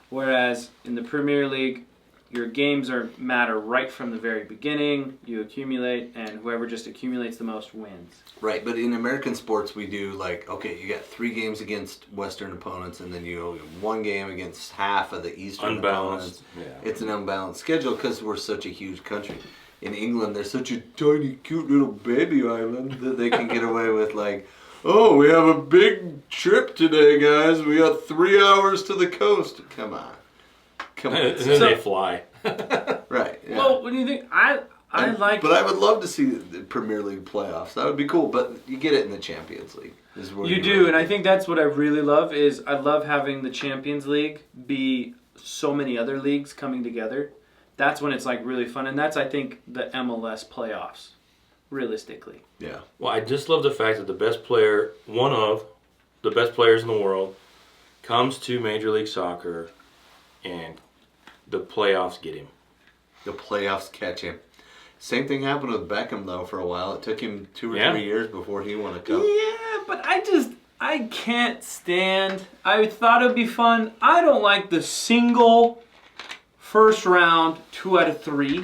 C: Whereas in the Premier League, your games matter right from the very beginning. You accumulate, and whoever just accumulates the most wins.
B: Right, but in American sports, we do you got 3 games against Western opponents, and then you have 1 game against half of the Eastern
A: Unbalanced.
B: opponents.
A: Yeah.
B: It's an unbalanced schedule because we're such a huge country. In England, they're such a tiny, cute little baby island that they can get away with oh, we have a big trip today, guys. We got 3 hours to the coast. Come on.
A: And then they fly.
B: Right. Yeah.
C: Well, what do you think? I
B: But I would love to see the Premier League playoffs. That would be cool. But you get it in the Champions League.
C: You do, and I think that's what I really love is I love having the Champions League be so many other leagues coming together. That's when it's like really fun, and that's I think the MLS playoffs, realistically.
B: Yeah.
A: Well, I just love the fact that the best player, one of the best players in the world, comes to Major League Soccer, and the playoffs get him.
B: The playoffs catch him. Same thing happened with Beckham, though, for a while. It took him 2 or 3 years before he won a cup.
C: Yeah, but I can't stand. I thought it would be fun. I don't like the single first round 2 out of 3.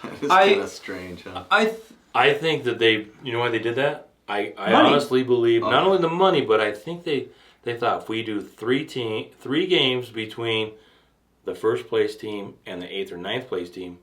B: It's kind of strange, huh?
A: I think that you know why they did that? I honestly believe, not only the money, but I think they thought if we do 3 games between the first place team and the 8th or 9th place team,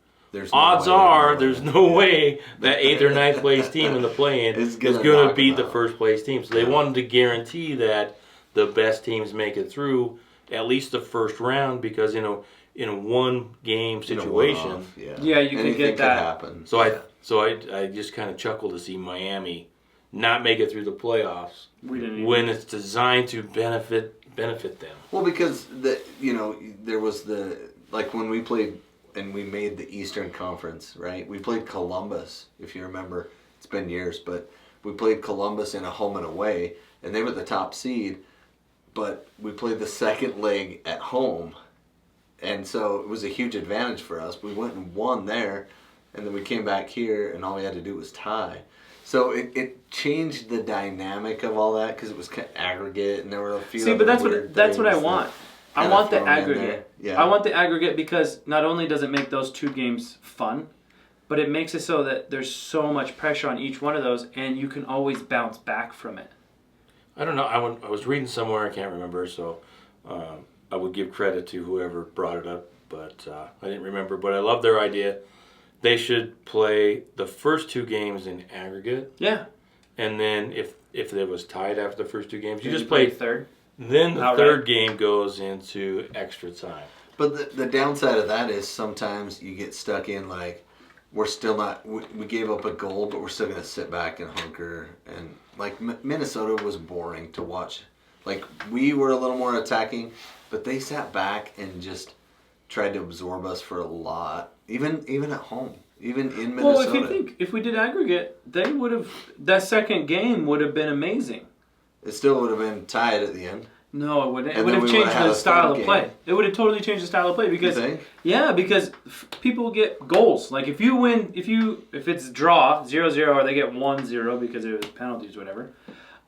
A: odds are there's no way that 8th or 9th place team in the play-in is going to beat the first place team. So they wanted to guarantee that the best teams make it through at least the first round because, in a one-game situation,
C: you can get that.
B: Happen.
A: So I just kind of chuckle to see Miami not make it through the playoffs when it's designed to benefit them.
B: Well, because there was when we played and we made the Eastern Conference, right? We played Columbus, if you remember. It's been years, but we played Columbus in a home and away, and they were the top seed. But we played the second leg at home, and so it was a huge advantage for us. We went and won there, and then we came back here, and all we had to do was tie. So it changed the dynamic of all that because it was kind of aggregate, and there were a few.
C: See, but that's what I want. I want the aggregate. Yeah. I want the aggregate because not only does it make those 2 games fun, but it makes it so that there's so much pressure on each one of those, and you can always bounce back from it.
A: I don't know. I was reading somewhere, I can't remember, so I would give credit to whoever brought it up, but I didn't remember. But I love their idea. They should play the first 2 games in aggregate.
C: Yeah.
A: And then if it was tied after the first 2 games, you just
C: play
A: play
C: third.
A: Then the third game goes into extra time.
B: But the downside of that is sometimes you get stuck in we're still not. We gave up a goal, but we're still gonna sit back and hunker. And Minnesota was boring to watch. We were a little more attacking, but they sat back and just tried to absorb us for a lot. Even at home, even in Minnesota.
C: Well, if we did aggregate, they would have. That second game would have been amazing.
B: It still would have been tied at the end.
C: No, it wouldn't. It would have changed the style of play. It would have totally changed the style of play because because people get goals. If you win, if it's draw 0-0 or they get 1-0 because it was penalties or whatever,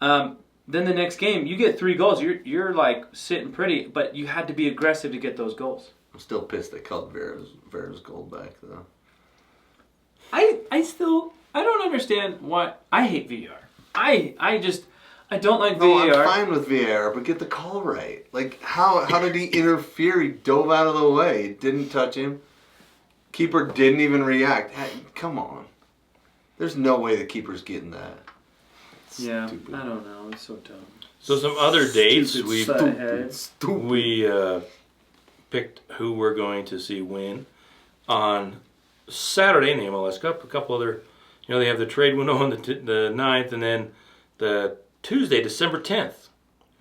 C: then the next game you get 3 goals. You're sitting pretty, but you had to be aggressive to get those goals.
B: I'm still pissed they called Vera's goal back though.
C: I don't understand why. I hate VAR. I don't like VAR.
B: I'm fine with VAR, but get the call right. How did he interfere? He dove out of the way. It didn't touch him. Keeper didn't even react. Hey, come on. There's no way the keeper's getting that.
C: Stupid. I don't know. It's so dumb.
A: So some other dates we
B: Stupid.
A: picked who we're going to see win on Saturday in the MLS Cup. A couple other, they have the trade window on the 9th, and then the Tuesday, December 10th,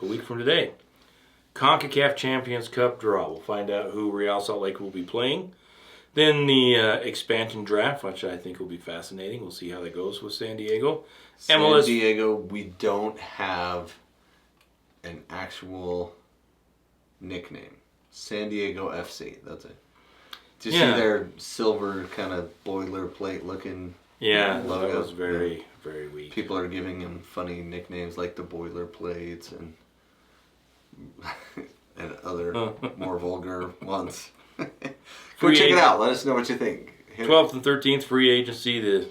A: a week from today, CONCACAF Champions Cup draw. We'll find out who Real Salt Lake will be playing. Then the expansion draft, which I think will be fascinating. We'll see how that goes with San Diego.
B: San Diego, we don't have an actual nickname. San Diego FC, that's it. Do you see their silver kind of boilerplate looking logo?
A: That was very, very weak.
B: People are giving him funny nicknames like the boilerplates and other more vulgar ones. Go check it out. Let us know what you think.
A: 12th and 13th, free agency, the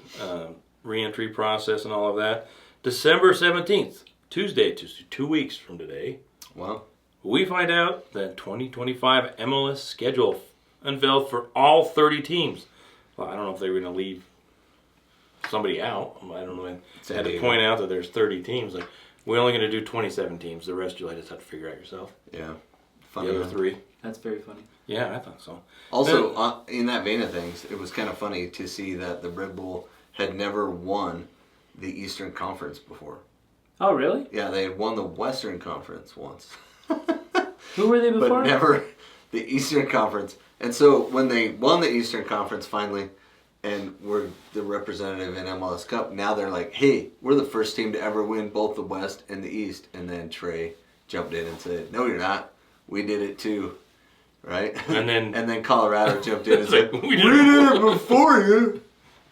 A: re-entry process and all of that. December 17th, Tuesday, 2 weeks from today.
B: Wow.
A: We find out the 2025 MLS schedule unveiled for all 30 teams. Well, I don't know if they were going to leave somebody out. I don't know. I had to point out that there's 30 teams. We're only going to do 27 teams. The rest you'll just have to figure out yourself.
B: Yeah. funny.
A: The other three.
C: That's very funny.
A: Yeah, I thought so.
B: Also, in that vein of things, it was kind of funny to see that the Red Bull had never won the Eastern Conference before.
C: Oh, really?
B: Yeah, they had won the Western Conference once.
C: Who were they before?
B: But never the Eastern Conference. And so when they won the Eastern Conference finally, and were the representative in MLS Cup, now they're like, hey, we're the first team to ever win both the West and the East. And then Trey jumped in and said, no, you're not. We did it too. Right?
A: And then
B: Colorado jumped in and said,
A: we
B: did it before you.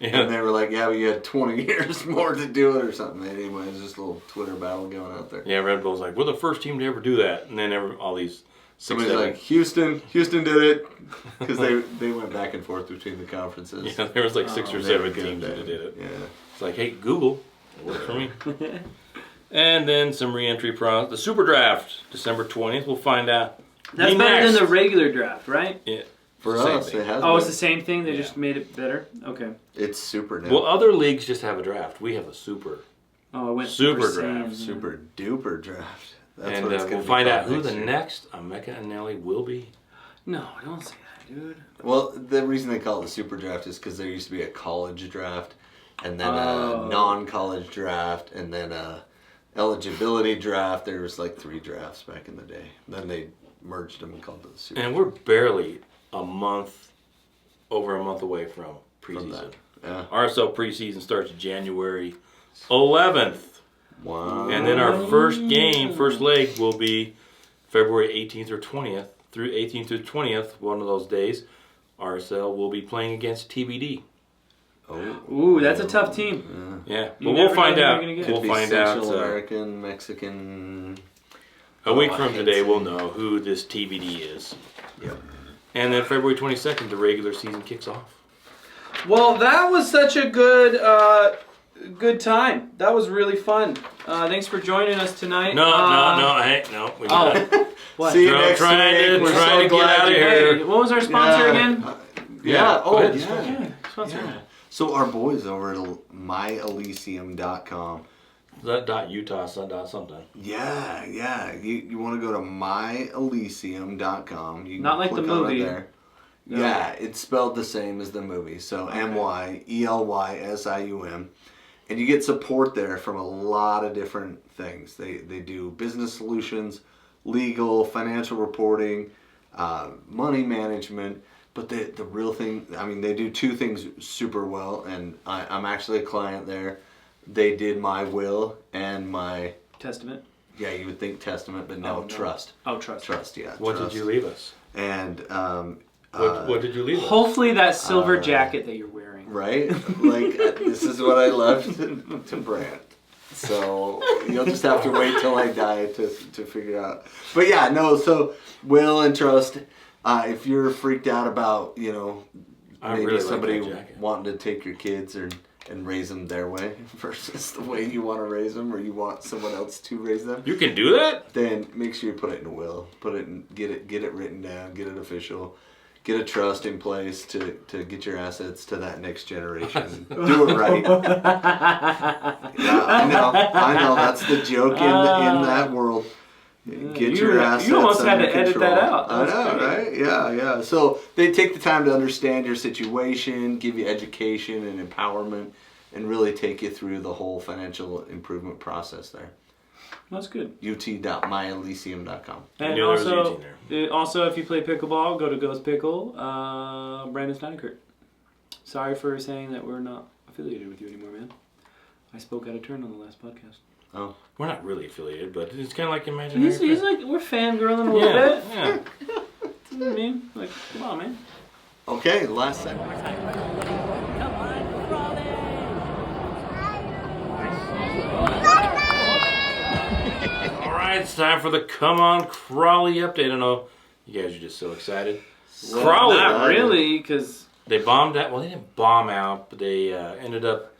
A: Yeah.
B: And they were like, yeah, but you had 20 years more to do it or something. Anyway, it was just a little Twitter battle going out there.
A: Yeah, Red Bull's like, we're the first team to ever do that. And then all these...
B: Somebody's like, Houston did it. Because they went back and forth between the conferences.
A: Yeah, there was like 6 or 7 teams that did it.
B: Yeah.
A: It's like, hey, Google, it worked for me. And then some re-entry the Super Draft, December 20th. We'll find out.
C: That's better than the regular draft, right?
A: Yeah.
B: For
A: Same
B: us,
A: thing.
B: it has
C: Oh,
B: been.
C: it's the same thing? They just made it better? Okay.
B: It's super now.
A: Well, other leagues just have a draft. We have a super.
C: Oh, I went
A: Super
C: Super
A: draft.
C: Saiyan.
B: Super duper draft. That's
A: And
B: what it's gonna
A: we'll
B: be
A: find
B: called
A: out who
B: next
A: the
B: year.
A: next Mecca and Nelly will be.
C: No, don't say that, dude.
B: Well, the reason they call it the super draft is because there used to be a college draft, and then
C: Oh.
B: a non-college draft, and then a eligibility draft. There was like 3 drafts back in the day. Then they merged them and called it the super.
A: And we're barely over a month away from preseason.
B: that. Yeah.
A: RSL preseason starts January 11th.
B: Wow.
A: And then our first leg will be February 18th or 20th. Through 18th to 20th, one of those days, RSL will be playing against TBD.
B: Oh.
C: Ooh, that's a tough team.
A: Yeah,
C: You
A: but
C: never
A: we'll
C: know
A: find
C: who you're
A: out.
C: gonna get.
A: We'll
B: Could be
A: find out
B: Central American, Mexican.
A: a week
B: I
A: from
B: hate
A: today.
B: saying
A: We'll know who this TBD is.
B: Yep.
A: And then February 22nd, the regular season kicks off.
C: Well, that was such a good time. That was really fun. Thanks for joining us tonight.
A: No. Hey, no. We
C: Oh,
A: got
C: what?
B: See you
A: Trying
B: next
A: to-
B: week. We're
A: trying
B: so
A: to get
B: glad
A: out of
B: you're
A: here.
C: Hey, what was our sponsor again?
B: Yeah. Oh,
A: ahead.
B: yeah.
C: Sponsor.
B: Yeah. So our boys over at myelysium.com.
A: Is that .Utah, something.
B: Yeah. You want to go to myelysium.com. You can
C: Not like the
B: click on it
C: movie.
B: there.
C: No.
B: Yeah, it's spelled the same as the movie. So MYELYSIUM. And you get support there from a lot of different things. They do business solutions, legal, financial reporting, money management. But the real thing, I mean, they do 2 things super well. And I'm actually a client there. They did my will and my...
C: Testament.
B: Yeah, you would think testament, but no,
C: Oh, no.
B: trust.
C: Oh, trust.
B: Trust, yeah.
A: What
B: trust.
A: did you leave us?
B: And...
A: What did you leave us?
C: Hopefully that silver jacket that you're wearing.
B: right? Like, this is what I left to Brant. So you'll just have to wait till I die to figure out. But yeah, no, so will and trust. If you're freaked out about,
A: I
B: maybe
A: really like
B: somebody
A: that jacket.
B: wanting to take your kids and raise them their way versus the way you want to raise them or you want someone else to raise them,
A: You can do that?
B: then make sure you put it in a will. Get it written down, get it official. Get a trust in place to get your assets to that next generation. Do it right. Yeah, I know. That's the joke in that world. Get your assets
C: you almost had
B: under
C: to edit
B: control.
C: that out.
B: I
C: That's
B: know,
C: great.
B: right? Yeah. So they take the time to understand your situation, give you education and empowerment, and really take you through the whole financial improvement process there.
C: That's good.
B: ut.myelysium.com.
C: And
A: knew there was a
C: also,
A: Eugene there.
C: also, if you play pickleball, go to Ghost Pickle. Brandon Steinkert. Sorry for saying that we're not affiliated with you anymore, man. I spoke out of turn on the last podcast.
B: Oh.
A: We're not really affiliated, but it's kind of like imaginary
C: He's
A: friends.
C: like, we're fangirling a little
A: Yeah,
C: bit.
A: yeah.
C: You know what I mean? Like, come on, man.
B: Okay, last segment.
A: All right, it's time for the Come On Crawley update. I know you guys are just so excited. Crawley.
C: Not really, because...
A: They bombed out. Well, they didn't bomb out, but they ended up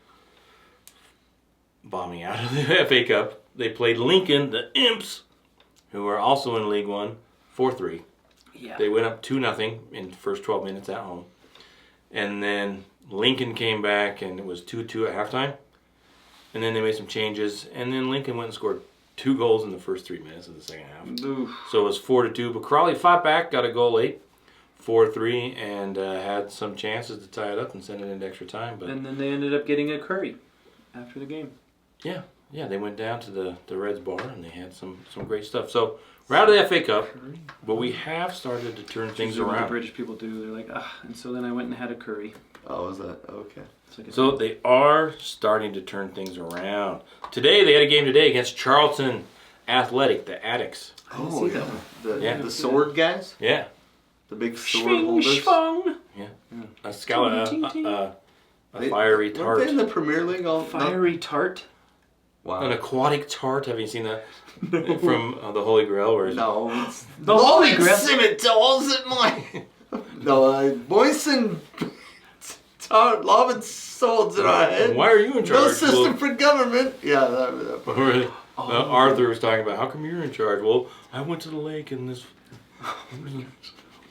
A: bombing out of the FA Cup. They played Lincoln, the Imps, who are also in League One, 4-3.
C: Yeah.
A: They went up 2-0 in the first 12 minutes at home. And then Lincoln came back, and it was 2-2 at halftime. And then they made some changes, and then Lincoln went and scored 2 goals in the first 3 minutes of the second half.
C: Oof.
A: So it was 4-2. But Crawley fought back, got a goal late, 4-3, and had some chances to tie it up and send it into extra time. But
C: And then they ended up getting a curry after the game.
A: yeah, they went down to the Reds bar and they had some great stuff. So we're out of the FA Cup, but we have started to turn things
C: What the
A: around.
C: British people do. They're like, and so then I went and had a curry.
B: Oh, is that okay?
C: It's like
A: So they are starting to turn things around. Today, they had a game today against Charlton Athletic, the Addicts.
C: I didn't see that one.
B: The sword guys,
A: Yeah.
B: the big sword
C: Schwing,
B: holders.
C: schwung.
A: A Scala,
C: Ting, ting, ting.
A: a fiery
B: Weren't
A: tart.
B: they in the Premier League?
C: Fiery tart.
B: Wow.
A: An aquatic tart. Have you seen that from the Holy Grail? Where
B: No, it's
C: The Holy Grail.
B: Scimitars at my Boyson love and swords in our head.
A: Why are you in charge?
B: No system for government. Yeah, that
A: Well, really? Arthur was talking about, how come you're in charge? Well, I went to the lake and this...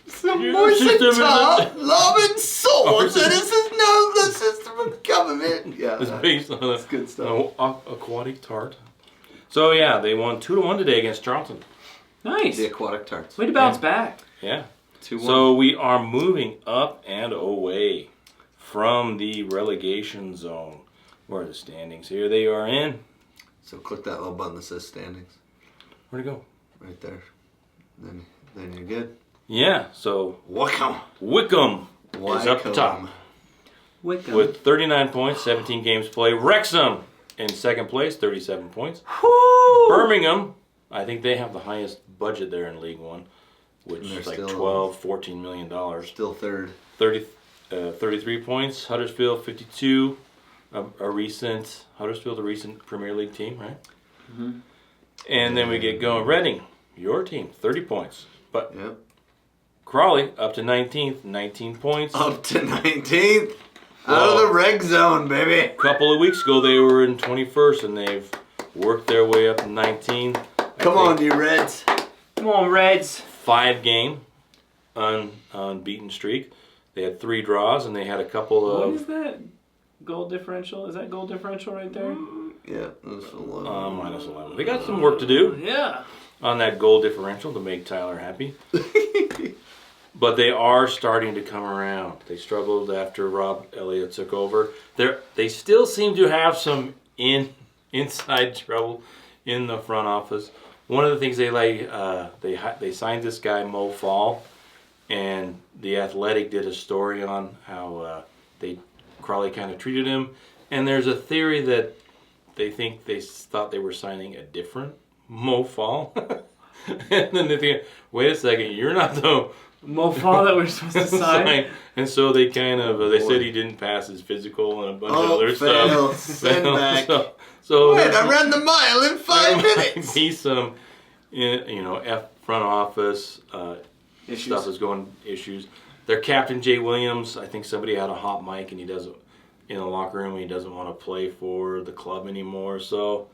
B: Some
A: Your
B: Boyson
A: system
B: tar,
A: is-
B: love and swords, and this is no the system of government. Yeah,
A: It's based on
B: that's good stuff.
A: an aquatic tart. So, yeah, they won 2-1 today against Charlton.
C: Nice.
B: The aquatic tarts.
C: Way to bounce back.
A: Yeah.
B: 2-1.
A: So we are moving up and away from the relegation zone. Where are the standings? Here they are in.
B: So click that little button that says standings
A: Where'd it go?
B: right there. Then you're good.
A: Yeah, so
B: Welcome.
A: Wickham is up the top
C: Wickham.
A: with 39 points, 17 games played. Wrexham in second place, 37 points.
C: Woo!
A: Birmingham, I think they have the highest budget there in League One, which
B: And they're
A: is like
B: still-
A: $14 million.
B: Still third.
A: 33 points. Huddersfield, 52. Huddersfield, a recent Premier League team, right?
C: Mm-hmm.
A: And then we get going. Reading, your team, 30 points. But
B: Yep.
A: Crawley, up to 19th, 19 points.
B: Up to 19th. Out
A: Well-
B: of the reg zone, baby.
A: A couple of weeks ago, they were in 21st, and they've worked their way up to 19.
B: Come on, you Reds.
C: Come on, Reds.
A: 5-game unbeaten streak. They had 3 draws, and they had a couple
C: What
A: of
C: is that? Goal differential? Is that goal differential right there?
B: Yeah, that's 11.
A: minus 11. They got some work to do
C: Yeah.
A: on that goal differential to make Tyler happy. But they are starting to come around. They struggled after Rob Elliott took over. They still seem to have some inside trouble in the front office. One of the things they signed this guy Mo Fall, and the Athletic did a story on how Crawley kind of treated him. And there's a theory that they thought they were signing a different Mo Fall. And then they think, wait a second, you're not the
C: Mofal that we're supposed to sign.
A: And so they kind of they said he didn't pass his physical and a bunch of other
B: fail.
A: stuff.
B: Send back.
A: So
B: Wait, I ran the mile in 5 minutes.
A: Might be some, front office
C: Issues.
A: stuff is going issues. Their captain Jay Williams, I think somebody had a hot mic and he doesn't in the locker room. He doesn't want to play for the club anymore. So.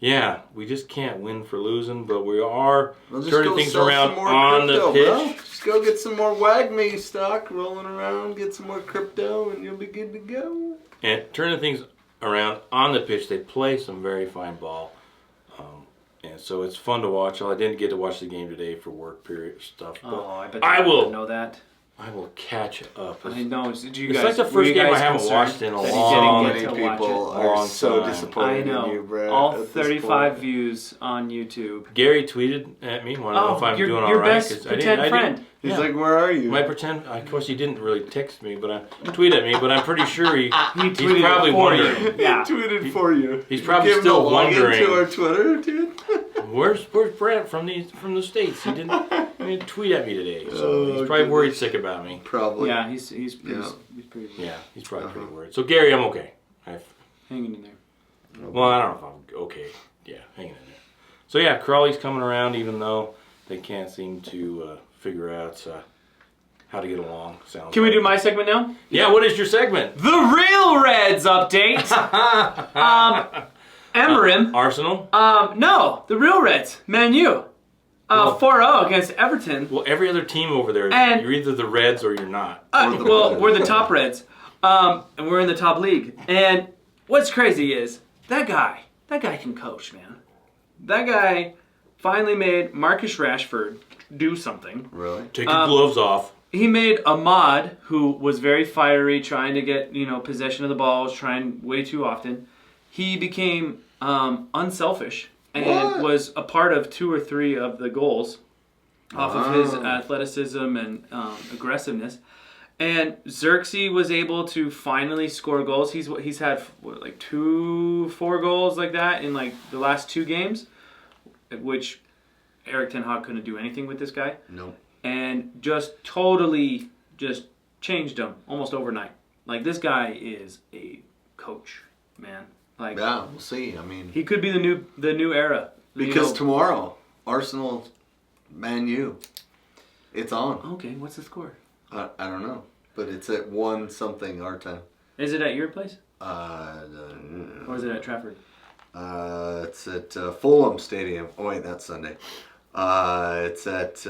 A: Yeah, we just can't win for losing, but we are
B: Well, just
A: turning
B: go
A: things
B: sell
A: around
B: some more
A: on
B: crypto,
A: the pitch.
B: bro. Just go get some more WAGME stock rolling around, get some more crypto, and you'll be good to go.
A: And turning things around on the pitch, they play some very fine ball. And so it's fun to watch. I didn't get to watch the game today for work period stuff. But
C: I bet
A: I
C: you
A: will.
C: didn't know that.
A: I will catch up.
C: I know. Did you
A: It's
C: guys,
A: like the
C: were
A: first
C: you
A: game I
C: guys
A: haven't
C: concerned
A: watched in a
C: that you
A: long
C: didn't
B: Many
C: get to watch
B: people
C: it?
B: are
A: Long
B: so
A: time.
B: disappointed
C: I
B: in
C: know.
B: you, Brett.
C: All
B: at this
C: 35
B: point.
C: views on YouTube.
A: Gary tweeted at me. Want to know if I'm
C: your,
A: doing all
C: your
A: right?
C: best
A: 'cause
C: pretend friend.
B: He's
A: Yeah.
B: like, where are you?
A: My pretend. Of course, he didn't really text me, but tweet at me. But I'm pretty sure
C: He
A: he's
C: tweeted
A: probably
C: for you.
A: wondering.
C: Yeah.
B: He tweeted for you.
A: He's
B: You
A: probably
B: gave him
A: still
B: the login
A: wondering.
B: to our Twitter, dude.
A: Where's Brett from the States? He didn't tweet at me today, so
B: Oh,
A: he's probably worried
B: goodness.
A: sick about me.
B: Probably.
C: Yeah, he's pretty.
B: Yeah.
C: He's pretty
A: Yeah, he's probably pretty worried. So Gary, I'm okay.
C: hanging in there.
A: Well, I don't know if I'm okay. Yeah, hanging in there. So yeah, Crawley's coming around, even though they can't seem to figure out how to get along. Sounds.
C: Can we
A: like.
C: do my segment now?
A: Yeah. What is your segment?
C: The Real Reds update. Emerim.
A: Arsenal.
C: No, the Real Reds. Man U. 4-0 against Everton.
A: Well, every other team over there,
C: And-
A: you're either the Reds or you're not.
C: We're the top Reds. And we're in the top league. And what's crazy is that guy can coach, man. That guy finally made Marcus Rashford do something.
B: Really?
A: Take your gloves off.
C: He made Ahmad, who was very fiery, trying to get possession of the ball, trying way too often. He became unselfish and was a part of 2 or 3 of the goals off of his athleticism and aggressiveness. And Xerxes was able to finally score goals. He's had 4 goals like that in like the last 2 games, which Erik ten Hag couldn't do anything with this guy.
B: Nope.
C: And just totally just changed him almost overnight. Like, this guy is a coach, man. Like,
B: yeah, we'll see. I mean,
C: he could be the new era.
B: Because tomorrow, Arsenal, Man U, it's on.
C: Okay, what's the score?
B: I don't know, but it's at 1 something our time.
C: Is it at your place?
B: Or
C: is it at Trafford?
B: It's at Fulham Stadium. Oh wait, that's Sunday. It's at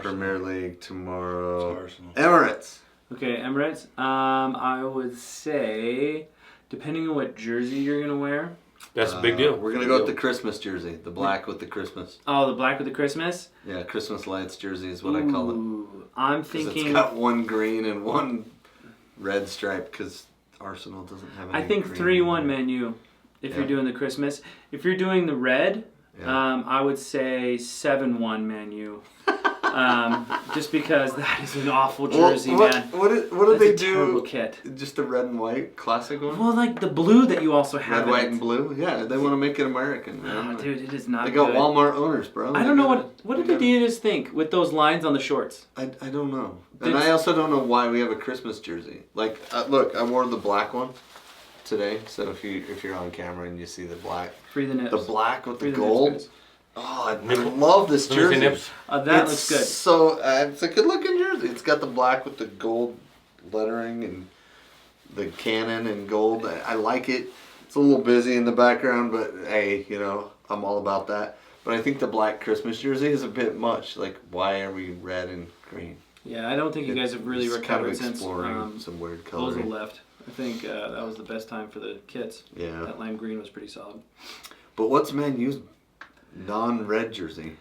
B: Premier League tomorrow. Emirates.
C: Okay, Emirates. I would say, depending on what jersey you're gonna wear.
A: That's a big deal.
B: We're gonna go with the Christmas jersey, the black with the Christmas.
C: Oh, the black with the Christmas.
B: Yeah, Christmas lights jersey is what I call it.
C: I'm thinking.
B: It's got 1 green and 1 red stripe because Arsenal doesn't have any.
C: I think 3-1 Man U. If you're doing the Christmas, if you're doing the red, I would say 7-1 Man U. Just because that is an awful jersey, man.
B: What do they do?
C: Terrible kit.
B: Just a red and white classic one.
C: Well, like the blue that you also have.
B: Red, white, and blue. Yeah, they want to make it American, man.
C: Oh, dude, it is not.
B: They got
C: good.
B: Walmart owners, bro.
C: I don't know what did the Adidas think with those lines on the shorts.
B: I don't know, and I also don't know why we have a Christmas jersey. Like, look, I wore the black one today. So if you're on camera and you see the black,
C: free the nips.
B: The black with
C: Free
B: the
C: the
B: gold.
C: nips,
B: Oh, I love this jersey.
C: That looks good.
B: So it's a good looking jersey. It's got the black with the gold lettering and the cannon and gold. I like it. It's a little busy in the background, but hey, I'm all about that. But I think the black Christmas jersey is a bit much. Like, why are we red and green?
C: Yeah, I don't think you guys have really recovered
B: kind of exploring
C: since
B: some weird
C: Ozil
B: coloring.
C: left. I think that was the best time for the kits.
B: Yeah.
C: That lime green was pretty solid.
B: But what's Man U's non-red jersey?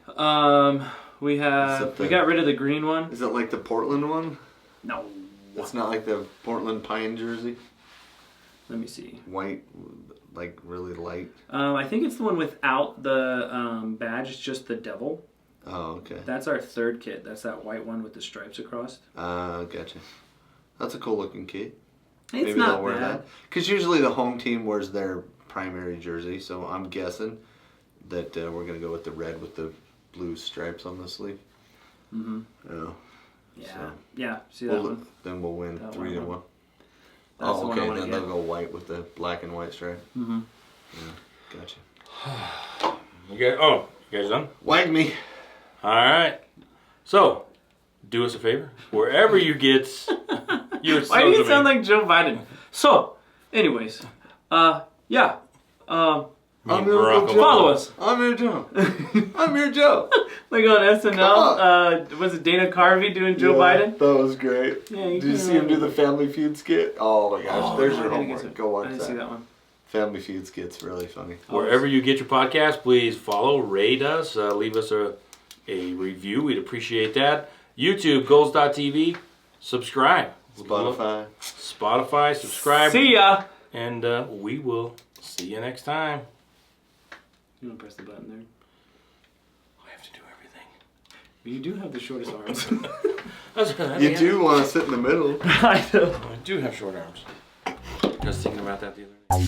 C: We got rid of the green one.
B: Is it like the Portland one?
C: No.
B: It's not like the Portland Pine jersey?
C: Let me see.
B: White, like really light?
C: I think it's the one without the badge. It's just the devil.
B: Oh, okay.
C: That's our 3rd kit. That's that white one with the stripes across.
B: Gotcha. That's a cool looking kit.
C: It's
B: Maybe
C: not
B: they'll wear
C: bad.
B: that. Because usually the home team wears their primary jersey, so I'm guessing that we're going to go with the red with the blue stripes on the sleeve.
C: Mm-hmm.
B: Oh.
C: Yeah.
B: So
C: Yeah. See that one?
B: Then we'll win
C: That
B: 3-1.
C: That's
B: Oh,
C: the one I
B: okay.
C: wanna
B: Then
C: get.
B: they'll go white with the black and white stripe.
C: Mm-hmm.
B: Yeah, gotcha.
A: You guys done?
B: Wag me.
A: All right. So, do us a favor. Wherever you get your
C: Why do you sound like Joe Biden? So, anyways, yeah.
B: I'm your Joe.
C: Follow us.
B: I'm your Joe. I'm your Joe.
C: Like on SNL, was it Dana Carvey doing Joe Biden?
B: That was great.
C: Yeah,
B: Did you see him do the Family Feud skit? Oh my gosh, there's your homework. Go watch
C: I didn't see that one.
B: Family Feud skit's really funny.
A: Wherever you get your podcast, please follow, rate us, leave us a review. We'd appreciate that. YouTube, goals.tv, subscribe. Spotify, subscribe.
C: See ya!
A: And we will see you next time.
C: You want to press the button there?
A: I have to do everything.
C: You do have the shortest arms.
B: You do want to sit in the middle.
C: I know.
A: I do have short arms. I was thinking about that the other day.